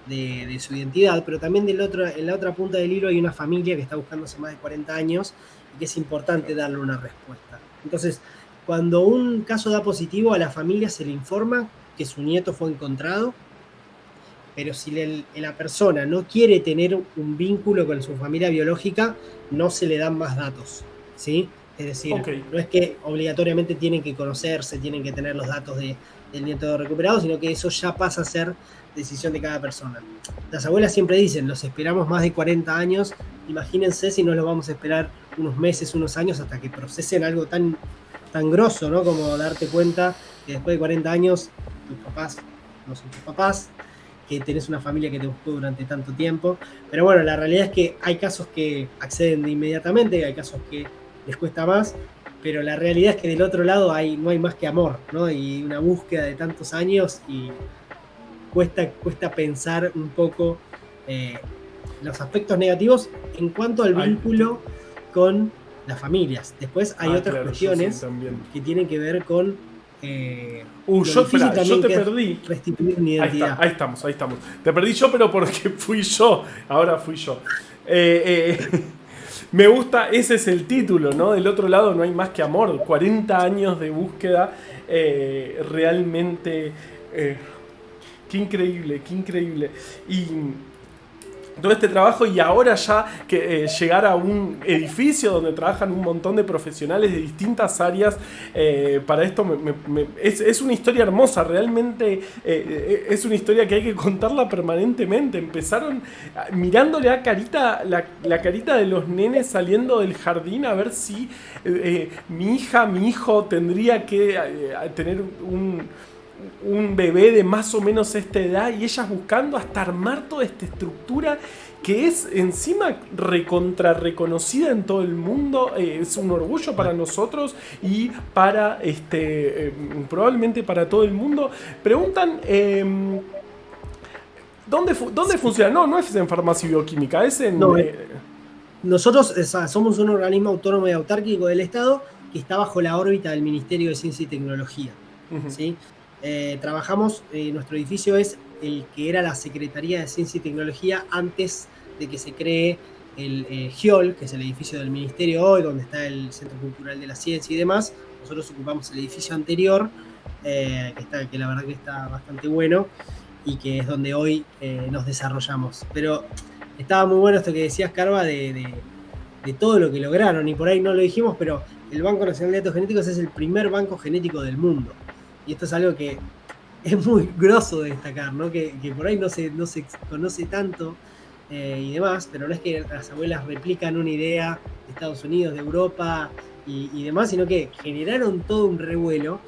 de su identidad, pero también en la otra punta del hilo hay una familia que está buscando hace más de 40 años y que es importante darle una respuesta. Entonces, cuando un caso da positivo, a la familia se le informa que su nieto fue encontrado, pero si la persona no quiere tener un vínculo con su familia biológica, no se le dan más datos, ¿sí? Es decir, no es que obligatoriamente tienen que conocerse, tienen que tener los datos del nieto recuperado, sino que eso ya pasa a ser decisión de cada persona. Las abuelas siempre dicen, los esperamos más de 40 años, imagínense si no los vamos a esperar unos meses, unos años, hasta que procesen algo tan grosso, ¿no? Como darte cuenta que después de 40 años tus papás no son tus papás, que tenés una familia que te buscó durante tanto tiempo. Pero bueno, la realidad es que hay casos que acceden de inmediatamente, hay casos que les cuesta más, pero la realidad es que del otro lado no hay más que amor, ¿no? Y una búsqueda de tantos años, y cuesta pensar un poco los aspectos negativos en cuanto al vínculo con las familias. Después hay otras cuestiones que tienen que ver con yo te perdí. Restituir mi identidad. Ahí estamos. Te perdí yo, pero porque fui yo. Ahora fui yo. Me gusta, ese es el título, ¿no? Del otro lado no hay más que amor. 40 años de búsqueda. Realmente. Qué increíble. Y todo este trabajo, y ahora ya que llegar a un edificio donde trabajan un montón de profesionales de distintas áreas, para esto es una historia hermosa, realmente es una historia que hay que contarla permanentemente. Empezaron mirándole a la carita de los nenes saliendo del jardín a ver si mi hijo tendría que tener un bebé de más o menos esta edad, y ellas buscando hasta armar toda esta estructura que es encima reconocida en todo el mundo. Es un orgullo para nosotros y para probablemente para todo el mundo. Preguntan ¿dónde funciona? No es en farmacia y bioquímica, es en... Nosotros somos un organismo autónomo y autárquico del Estado que está bajo la órbita del Ministerio de Ciencia y Tecnología. Uh-huh. ¿Sí? Trabajamos, nuestro edificio es el que era la Secretaría de Ciencia y Tecnología antes de que se cree el GIOL, que es el edificio del Ministerio hoy, donde está el Centro Cultural de la Ciencia y demás. Nosotros ocupamos el edificio anterior, que la verdad que está bastante bueno, y que es donde hoy nos desarrollamos. Pero estaba muy bueno esto que decías, Carva, de todo lo que lograron, y por ahí no lo dijimos, pero el Banco Nacional de Datos Genéticos es el primer banco genético del mundo. Y esto es algo que es muy grosso de destacar, ¿no? Que por ahí no se conoce tanto y demás, pero no es que las abuelas replican una idea de Estados Unidos, de Europa y demás, sino que generaron todo un revuelo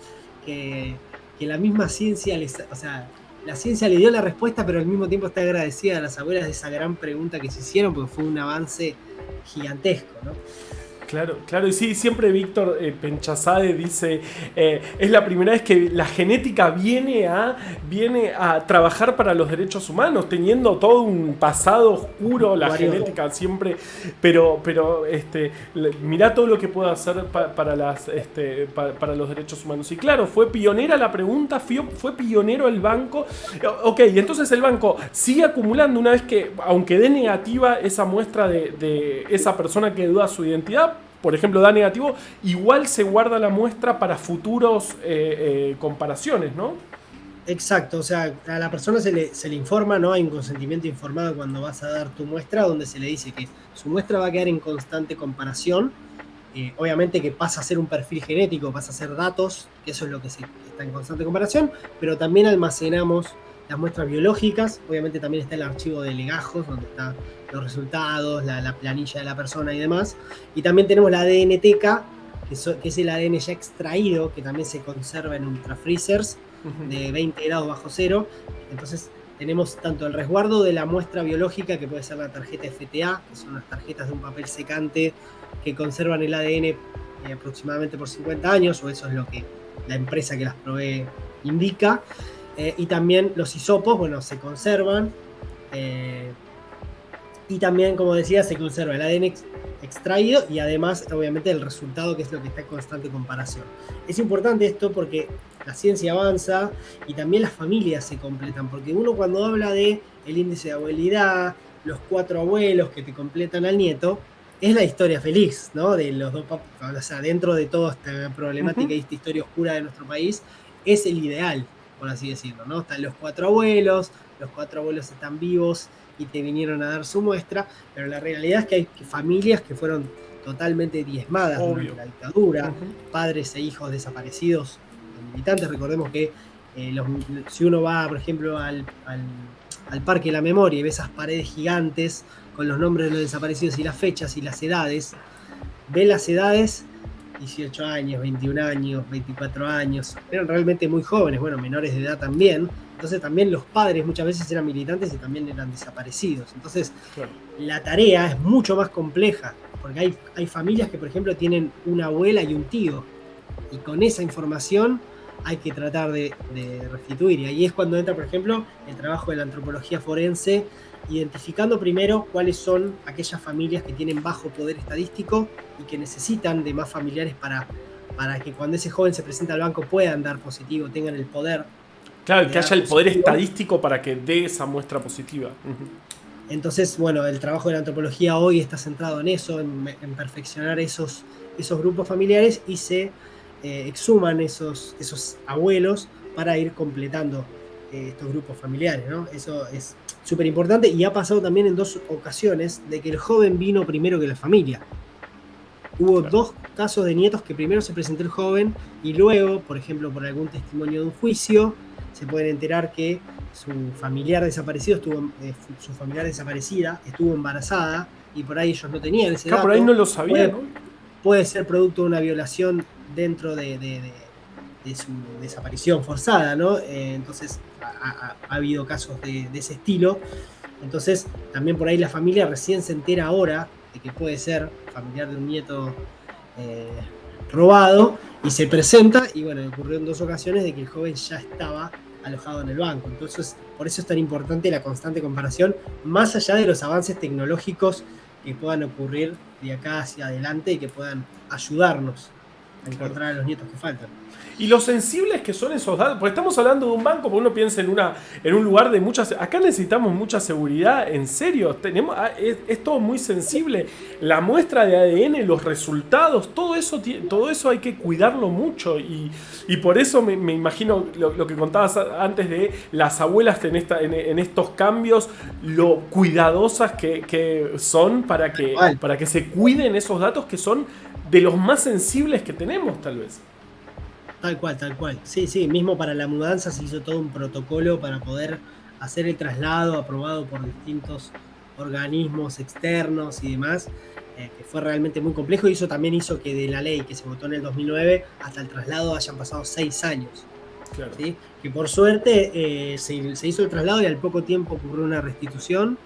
que la misma ciencia la ciencia le dio la respuesta, pero al mismo tiempo está agradecida a las abuelas de esa gran pregunta que se hicieron, porque fue un avance gigantesco, ¿no? Claro, y sí, siempre Víctor Penchazade dice, es la primera vez que la genética viene a trabajar para los derechos humanos, teniendo todo un pasado oscuro, la genética siempre, pero mirá todo lo que puede hacer para los derechos humanos. Y claro, fue pionera la pregunta, fue pionero el banco. Ok, entonces el banco sigue acumulando una vez que, aunque dé negativa esa muestra de esa persona que duda su identidad, por ejemplo, da negativo, igual se guarda la muestra para futuros comparaciones, ¿no? Exacto, o sea, a la persona se le informa, ¿no? Hay un consentimiento informado cuando vas a dar tu muestra, donde se le dice que su muestra va a quedar en constante comparación. Obviamente que pasa a ser un perfil genético, pasa a ser datos, que eso es lo que está en constante comparación, pero también almacenamos las muestras biológicas. Obviamente también está el archivo de legajos, donde están los resultados, la planilla de la persona y demás. Y también tenemos la ADN-teca, que es el ADN ya extraído, que también se conserva en ultrafreezers de 20 grados bajo cero. Entonces tenemos tanto el resguardo de la muestra biológica, que puede ser la tarjeta FTA, que son las tarjetas de un papel secante que conservan el ADN aproximadamente por 50 años, o eso es lo que la empresa que las provee indica. Y también los hisopos, bueno, se conservan. Y también, como decía, se conserva el ADN extraído y además, obviamente, el resultado, que es lo que está en constante comparación. Es importante esto porque la ciencia avanza y también las familias se completan, porque uno cuando habla de el índice de abuelidad, los 4 abuelos que te completan al nieto, es la historia feliz, ¿no? De los dos papás, o sea, dentro de toda esta problemática y esta historia oscura de nuestro país, es el ideal, por así decirlo, ¿no? Están los 4 abuelos, los 4 abuelos están vivos y te vinieron a dar su muestra, pero la realidad es que hay familias que fueron totalmente diezmadas durante la dictadura, padres e hijos desaparecidos, militantes. Recordemos que si uno va, por ejemplo, al Parque de la Memoria y ve esas paredes gigantes con los nombres de los desaparecidos y las fechas y las edades, ve las edades, 18 años, 21 años, 24 años, eran realmente muy jóvenes, bueno, menores de edad también. Entonces también los padres muchas veces eran militantes y también eran desaparecidos. Entonces la tarea es mucho más compleja, porque hay familias que, por ejemplo, tienen una abuela y un tío, y con esa información hay que tratar de restituir. Y ahí es cuando entra, por ejemplo, el trabajo de la antropología forense, identificando primero cuáles son aquellas familias que tienen bajo poder estadístico y que necesitan de más familiares para que cuando ese joven se presenta al banco puedan dar positivo, tengan el poder. Claro, que haya el poder estadístico para que dé esa muestra positiva. Entonces, bueno, el trabajo de la antropología hoy está centrado en eso, en perfeccionar esos grupos familiares, y se exhuman esos abuelos para ir completando estos grupos familiares, ¿no? Eso es súper importante, y ha pasado también en 2 ocasiones de que el joven vino primero que la familia. Hubo 2 casos de nietos que primero se presentó el joven y luego, por ejemplo, por algún testimonio de un juicio, se pueden enterar que su familiar desaparecido su familiar desaparecida estuvo embarazada y por ahí ellos no tenían ese dato. Por ahí no lo sabían, ¿no? Puede ser producto de una violación dentro de su desaparición forzada, ¿no? Entonces ha habido casos de ese estilo. Entonces también por ahí la familia recién se entera ahora de que puede ser familiar de un nieto robado, y se presenta, y bueno, ocurrió en 2 ocasiones de que el joven ya estaba alojado en el banco. Entonces, por eso es tan importante la constante comparación, más allá de los avances tecnológicos que puedan ocurrir de acá hacia adelante y que puedan ayudarnos a encontrar a los nietos que faltan. Y lo sensibles que son esos datos, porque estamos hablando de un banco, porque uno piensa en un lugar de muchas... Acá necesitamos mucha seguridad, en serio, es todo muy sensible. La muestra de ADN, los resultados, todo eso hay que cuidarlo mucho, y por eso me imagino lo que contabas antes de las abuelas en estos cambios, lo cuidadosas que son para que se cuiden esos datos que son de los más sensibles que tenemos, tal vez. Tal cual, tal cual. Sí, sí, mismo para la mudanza se hizo todo un protocolo para poder hacer el traslado aprobado por distintos organismos externos y demás, que fue realmente muy complejo, y eso también hizo que de la ley que se votó en el 2009 hasta el traslado hayan pasado 6 años. Claro. ¿Sí? Que por suerte se hizo el traslado y al poco tiempo ocurrió una restitución,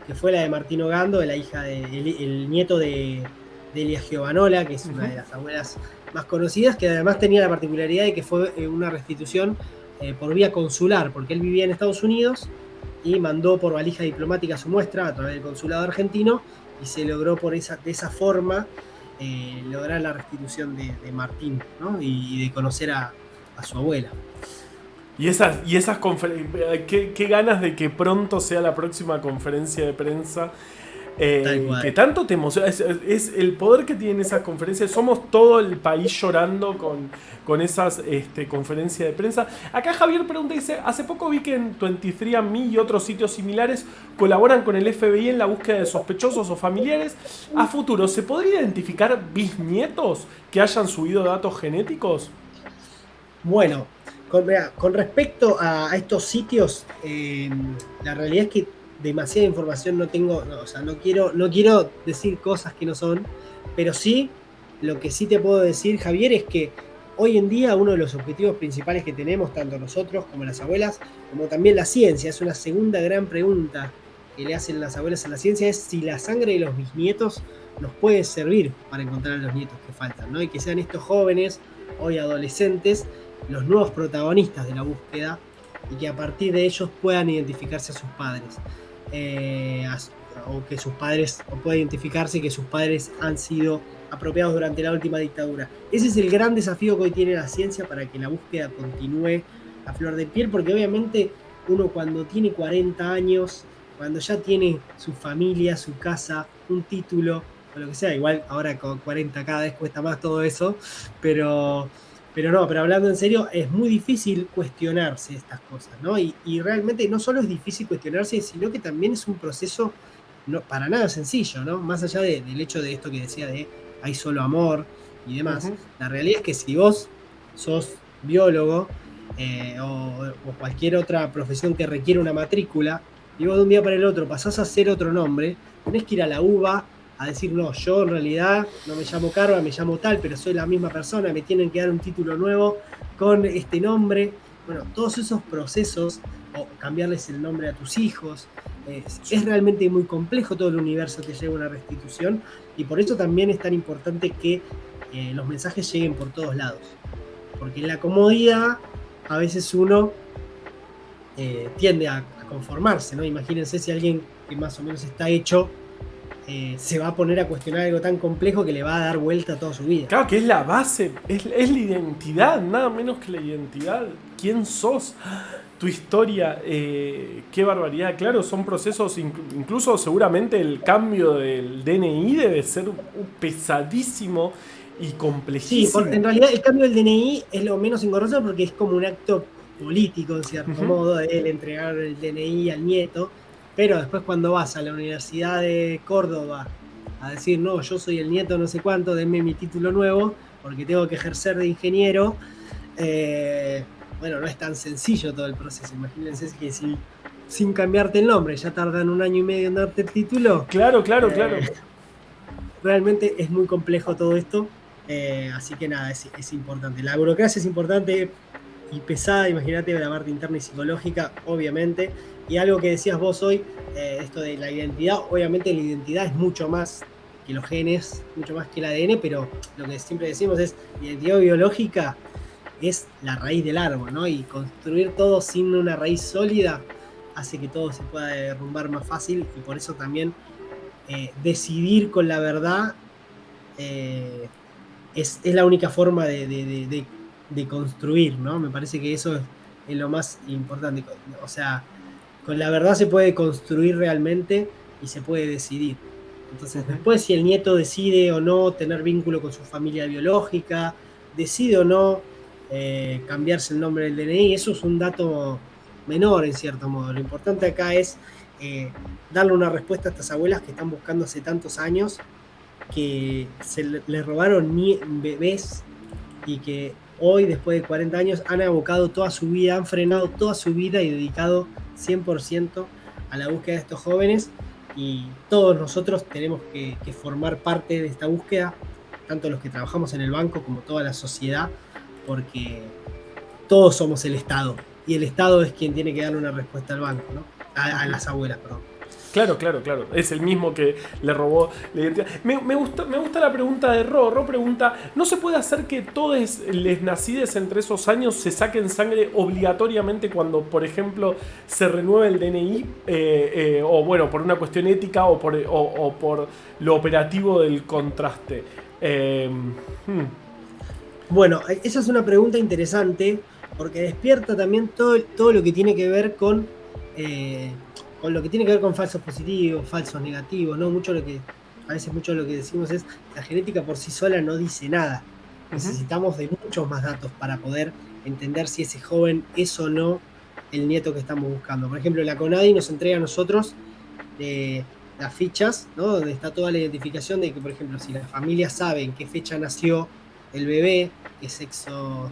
que fue la de Martín Ogando, de la hija el nieto de Delia Giovanola, que es una de las abuelas más conocidas, que además tenía la particularidad de que fue una restitución por vía consular, porque él vivía en Estados Unidos y mandó por valija diplomática su muestra a través del consulado argentino, y se logró de esa forma lograr la restitución de Martín, ¿no? Y de conocer a su abuela. Y esas conferencias, qué ganas de que pronto sea la próxima conferencia de prensa. Que tanto te emociona. Es el poder que tienen esas conferencias. Somos todo el país llorando con esas conferencias de prensa. Acá Javier pregunta, dice: hace poco vi que en 23andMe y otros sitios similares colaboran con el FBI en la búsqueda de sospechosos o familiares. A futuro, ¿se podría identificar bisnietos que hayan subido datos genéticos? Bueno, con respecto a estos sitios, la realidad es que demasiada información no tengo, no quiero decir cosas que no son, pero sí, lo que sí te puedo decir, Javier, es que hoy en día uno de los objetivos principales que tenemos, tanto nosotros como las abuelas, como también la ciencia, es una segunda gran pregunta que le hacen las abuelas a la ciencia, es si la sangre de los bisnietos nos puede servir para encontrar a los nietos que faltan, ¿no? Y que sean estos jóvenes, hoy adolescentes, los nuevos protagonistas de la búsqueda, y que a partir de ellos puedan identificarse a sus padres. O que sus padres, o pueda identificarse que sus padres han sido apropiados durante la última dictadura. Ese es el gran desafío que hoy tiene la ciencia para que la búsqueda continúe a flor de piel, porque obviamente uno cuando tiene 40 años, cuando ya tiene su familia, su casa, un título, o lo que sea, igual ahora con 40 cada vez cuesta más todo eso, pero hablando en serio, es muy difícil cuestionarse estas cosas, ¿no? Y realmente no solo es difícil cuestionarse, sino que también es un proceso no, para nada sencillo, ¿no? Más allá del hecho de esto que decía de hay solo amor y demás. La realidad es que si vos sos biólogo o cualquier otra profesión que requiere una matrícula, y vos de un día para el otro pasás a ser otro nombre, tenés que ir a la UBA a decir, no, yo en realidad no me llamo Carva, me llamo tal, pero soy la misma persona, me tienen que dar un título nuevo con este nombre. Bueno, todos esos procesos, o cambiarles el nombre a tus hijos, es realmente muy complejo todo el universo que lleva una restitución, y por eso también es tan importante que los mensajes lleguen por todos lados. Porque en la comodidad a veces uno tiende a conformarse, ¿no? Imagínense si alguien que más o menos está hecho se va a poner a cuestionar algo tan complejo que le va a dar vuelta toda su vida. Claro que es la base, es la identidad, nada menos que la identidad. ¿Quién sos? Tu historia, qué barbaridad. Claro, son procesos, incluso seguramente el cambio del DNI debe ser pesadísimo y complejísimo. Sí, en realidad el cambio del DNI es lo menos engorroso porque es como un acto político, en cierto modo, de él entregar el DNI al nieto. Pero después cuando vas a la Universidad de Córdoba a decir, no, yo soy el nieto no sé cuánto, denme mi título nuevo, porque tengo que ejercer de ingeniero, bueno, no es tan sencillo todo el proceso. Imagínense que si sin cambiarte el nombre ya tardan 1 año y medio en darte el título. Claro. Realmente es muy complejo todo esto, así que nada, es importante. La burocracia es importante y pesada, imagínate, la parte interna y psicológica, obviamente. Y algo que decías vos hoy, esto de la identidad, obviamente la identidad es mucho más que los genes, mucho más que el ADN, pero lo que siempre decimos es, la identidad biológica es la raíz del árbol, ¿no? Y construir todo sin una raíz sólida hace que todo se pueda derrumbar más fácil, y por eso también decidir con la verdad es la única forma de construir, ¿no? Me parece que eso es lo más importante. O sea, con la verdad se puede construir realmente y se puede decidir. Entonces, después si el nieto decide o no tener vínculo con su familia biológica, decide o no cambiarse el nombre del DNI, eso es un dato menor en cierto modo. Lo importante acá es darle una respuesta a estas abuelas que están buscando hace tantos años que le robaron bebés y que hoy, después de 40 años, han abocado toda su vida, han frenado toda su vida y dedicado 100% a la búsqueda de estos jóvenes, y todos nosotros tenemos que formar parte de esta búsqueda, tanto los que trabajamos en el banco como toda la sociedad, porque todos somos el Estado, y el Estado es quien tiene que darle una respuesta al banco, ¿no? A las abuelas, perdón. Claro. Es el mismo que le robó la identidad. Me gusta la pregunta de Ro. Ro pregunta, ¿no se puede hacer que todos les nacides entre esos años se saquen sangre obligatoriamente cuando, por ejemplo, se renueve el DNI? O bueno, por una cuestión ética o por lo operativo del contraste. Bueno, esa es una pregunta interesante porque despierta también todo lo que tiene que ver con lo que tiene que ver con falsos positivos, falsos negativos, ¿no? A veces mucho de lo que decimos es la genética por sí sola no dice nada. Necesitamos de muchos más datos para poder entender si ese joven es o no el nieto que estamos buscando. Por ejemplo, la CONADI nos entrega a nosotros las fichas, ¿no? Donde está toda la identificación de que, por ejemplo, si las familias saben qué fecha nació el bebé, qué sexo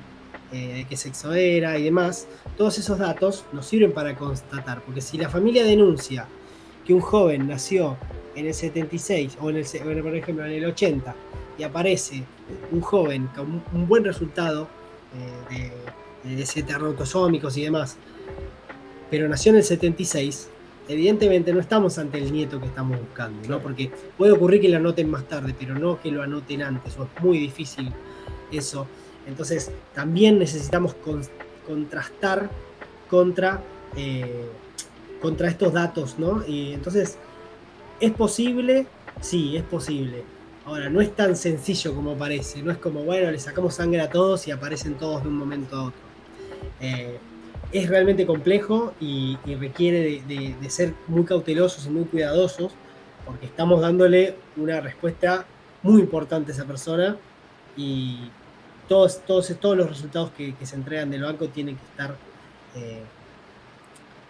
era y demás, todos esos datos nos sirven para constatar, porque si la familia denuncia que un joven nació en el 76 o por ejemplo en el 80 y aparece un joven con un buen resultado de heterotosómicos y demás, pero nació en el 76, evidentemente no estamos ante el nieto que estamos buscando, ¿no? Porque puede ocurrir que lo anoten más tarde, pero no que lo anoten antes, o es muy difícil eso. Entonces también necesitamos contrastar contra estos datos, ¿no? Y entonces, ¿es posible? Sí, es posible. Ahora, no es tan sencillo como parece, no es como, bueno, le sacamos sangre a todos y aparecen todos de un momento a otro. Es realmente complejo y requiere de ser muy cautelosos y muy cuidadosos, porque estamos dándole una respuesta muy importante a esa persona, y todos los resultados que se entregan del banco tienen que estar,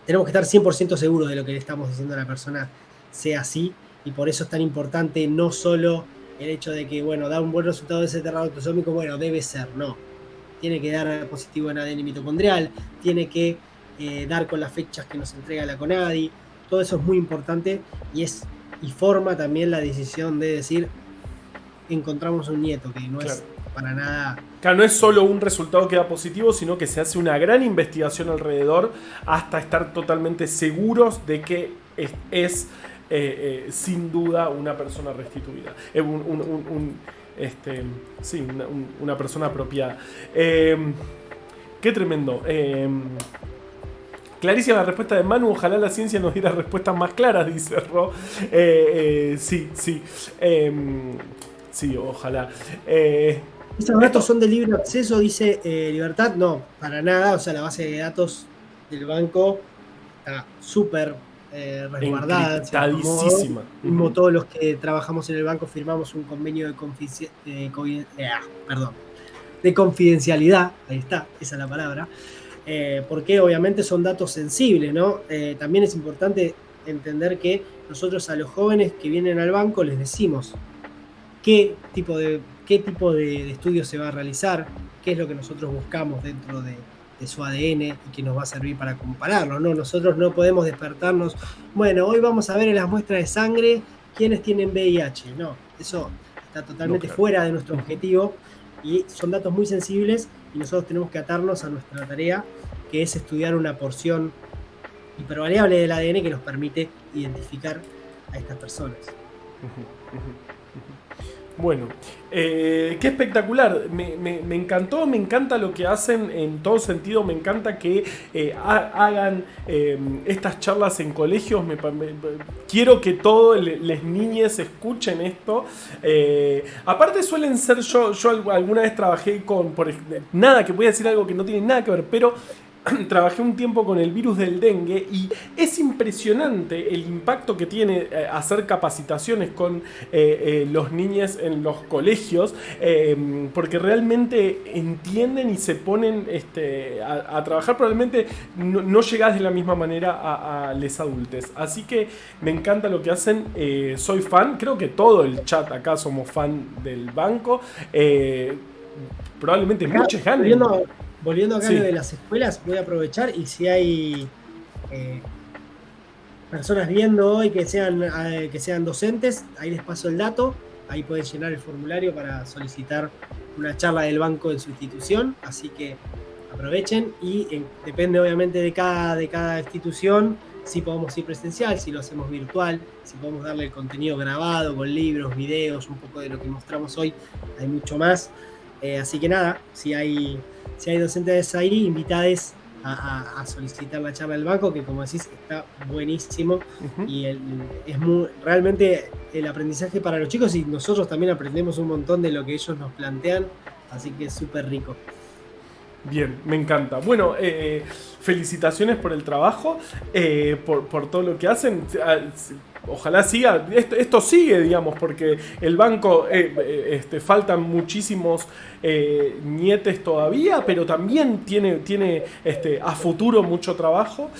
tenemos que estar 100% seguros de lo que le estamos diciendo a la persona sea así, y por eso es tan importante no solo el hecho de que, bueno, da un buen resultado de ese heterotosómico, bueno, debe ser, no. Tiene que dar positivo en ADN mitocondrial, tiene que dar con las fechas que nos entrega la CONADI, todo eso es muy importante y forma también la decisión de decir, encontramos un nieto, que no es para nada... Claro, no es solo un resultado que da positivo, sino que se hace una gran investigación alrededor hasta estar totalmente seguros de que es sin duda una persona restituida. Una persona apropiada. Qué tremendo. Clarísima la respuesta de Manu. Ojalá la ciencia nos diera respuestas más claras, dice Ro. Sí. Sí, ojalá. ¿Esos datos son de libre acceso, dice Libertad? No, para nada. O sea, la base de datos del banco está súper resguardada. Encriptadísima. Como todos los que trabajamos en el banco firmamos un convenio de confidencialidad. Ahí está, esa es la palabra. Porque obviamente son datos sensibles, ¿no? También es importante entender que nosotros a los jóvenes que vienen al banco les decimos qué tipo de estudio se va a realizar, qué es lo que nosotros buscamos dentro de su ADN y que nos va a servir para compararlo, ¿no? Nosotros no podemos despertarnos, bueno, hoy vamos a ver en las muestras de sangre quiénes tienen VIH. No, eso está totalmente fuera de nuestro objetivo y son datos muy sensibles y nosotros tenemos que atarnos a nuestra tarea, que es estudiar una porción hipervariable del ADN que nos permite identificar a estas personas. Bueno, qué espectacular, me encantó, me encanta lo que hacen en todo sentido, me encanta que hagan estas charlas en colegios, quiero que todos les niñes escuchen esto. Aparte suelen ser, yo alguna vez trabajé nada, que voy a decir algo que no tiene nada que ver, pero trabajé un tiempo con el virus del dengue y es impresionante el impacto que tiene hacer capacitaciones con los niños en los colegios, porque realmente entienden y se ponen a trabajar. Probablemente no llegás de la misma manera a los adultos. Así que me encanta lo que hacen. Soy fan, creo que todo el chat acá somos fan del banco. Probablemente muchas ganas. Volviendo acá a Sí. lo de las escuelas, voy a aprovechar y si hay personas viendo hoy que sean docentes, ahí les paso el dato, ahí pueden llenar el formulario para solicitar una charla del banco en su institución, así que aprovechen y depende obviamente de cada institución, si podemos ir presencial, si lo hacemos virtual, si podemos darle el contenido grabado con libros, videos, un poco de lo que mostramos hoy, hay mucho más. Así que nada, si hay docentes ahí, invitados a solicitar la charla del banco, que como decís, está buenísimo. Uh-huh. Y realmente el aprendizaje para los chicos, y nosotros también aprendemos un montón de lo que ellos nos plantean, así que es súper rico. Bien, me encanta. Bueno, felicitaciones por el trabajo, por todo lo que hacen. Ojalá siga, esto sigue, digamos, porque el banco, faltan muchísimos nietes todavía, pero también tiene a futuro mucho trabajo,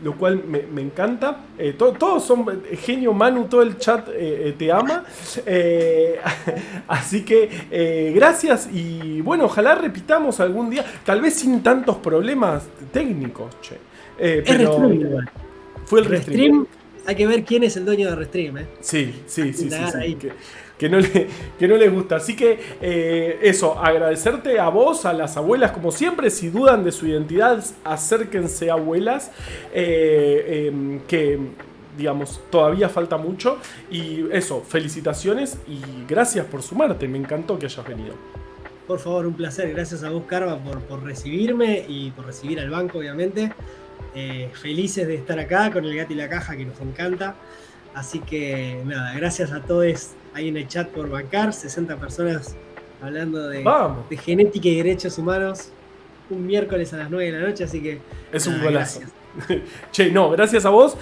lo cual me encanta. Todos son genio, Manu, todo el chat te ama. Así que gracias y bueno, ojalá repitamos algún día, tal vez sin tantos problemas técnicos, che. Pero Restream igual. Fue el Restream. Hay que ver quién es el dueño de Restream, ¿eh? Sí. Que no les gusta. Así que eso, agradecerte a vos, a las abuelas, como siempre. Si dudan de su identidad, acérquense, abuelas, que digamos, todavía falta mucho. Y eso, felicitaciones y gracias por sumarte. Me encantó que hayas venido. Por favor, un placer. Gracias a vos, Carva, por recibirme y por recibir al banco, obviamente. Felices de estar acá con el Gato y la Caja, que nos encanta. Así que nada, gracias a todos ahí en el chat por bancar. 60 personas hablando de genética y derechos humanos un miércoles a las 9 de la noche, así que es un golazo. Che, no, gracias a vos.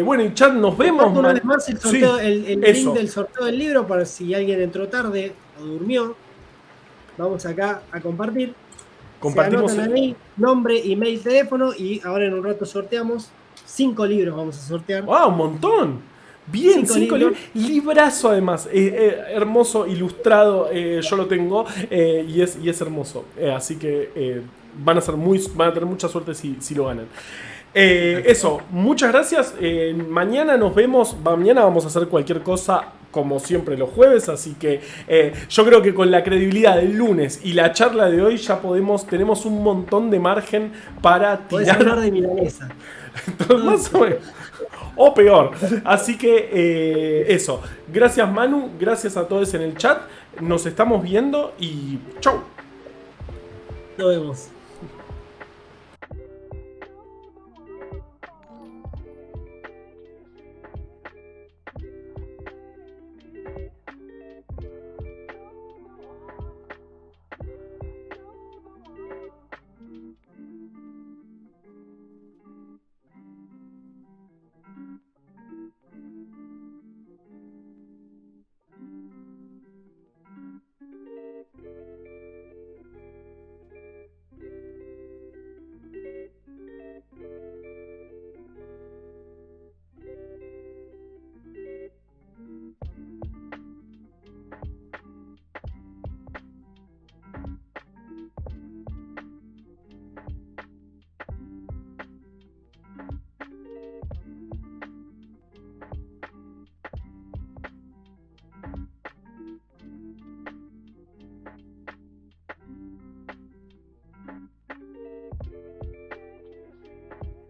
Bueno, y chat, nos vemos. Una vez más el sorteo, sí, el link del sorteo del libro, para si alguien entró tarde o durmió. Vamos acá a compartir. Compartimos. Se anotan ahí, nombre, email, teléfono, y ahora en un rato sorteamos 5 libros. Vamos a sortear. ¡Wow! ¡Un montón! Bien, 5 libros. Librazo además. Hermoso, ilustrado. Yo lo tengo y es hermoso. Así que van a tener mucha suerte si lo ganan. Eso, muchas gracias. Mañana nos vemos. Mañana vamos a hacer cualquier cosa, como siempre los jueves, así que yo creo que con la credibilidad del lunes y la charla de hoy ya tenemos un montón de margen para tirar. Podés hablar de milanesa. Más o menos. O peor. Así que eso. Gracias, Manu. Gracias a todos en el chat. Nos estamos viendo y chau. Nos vemos.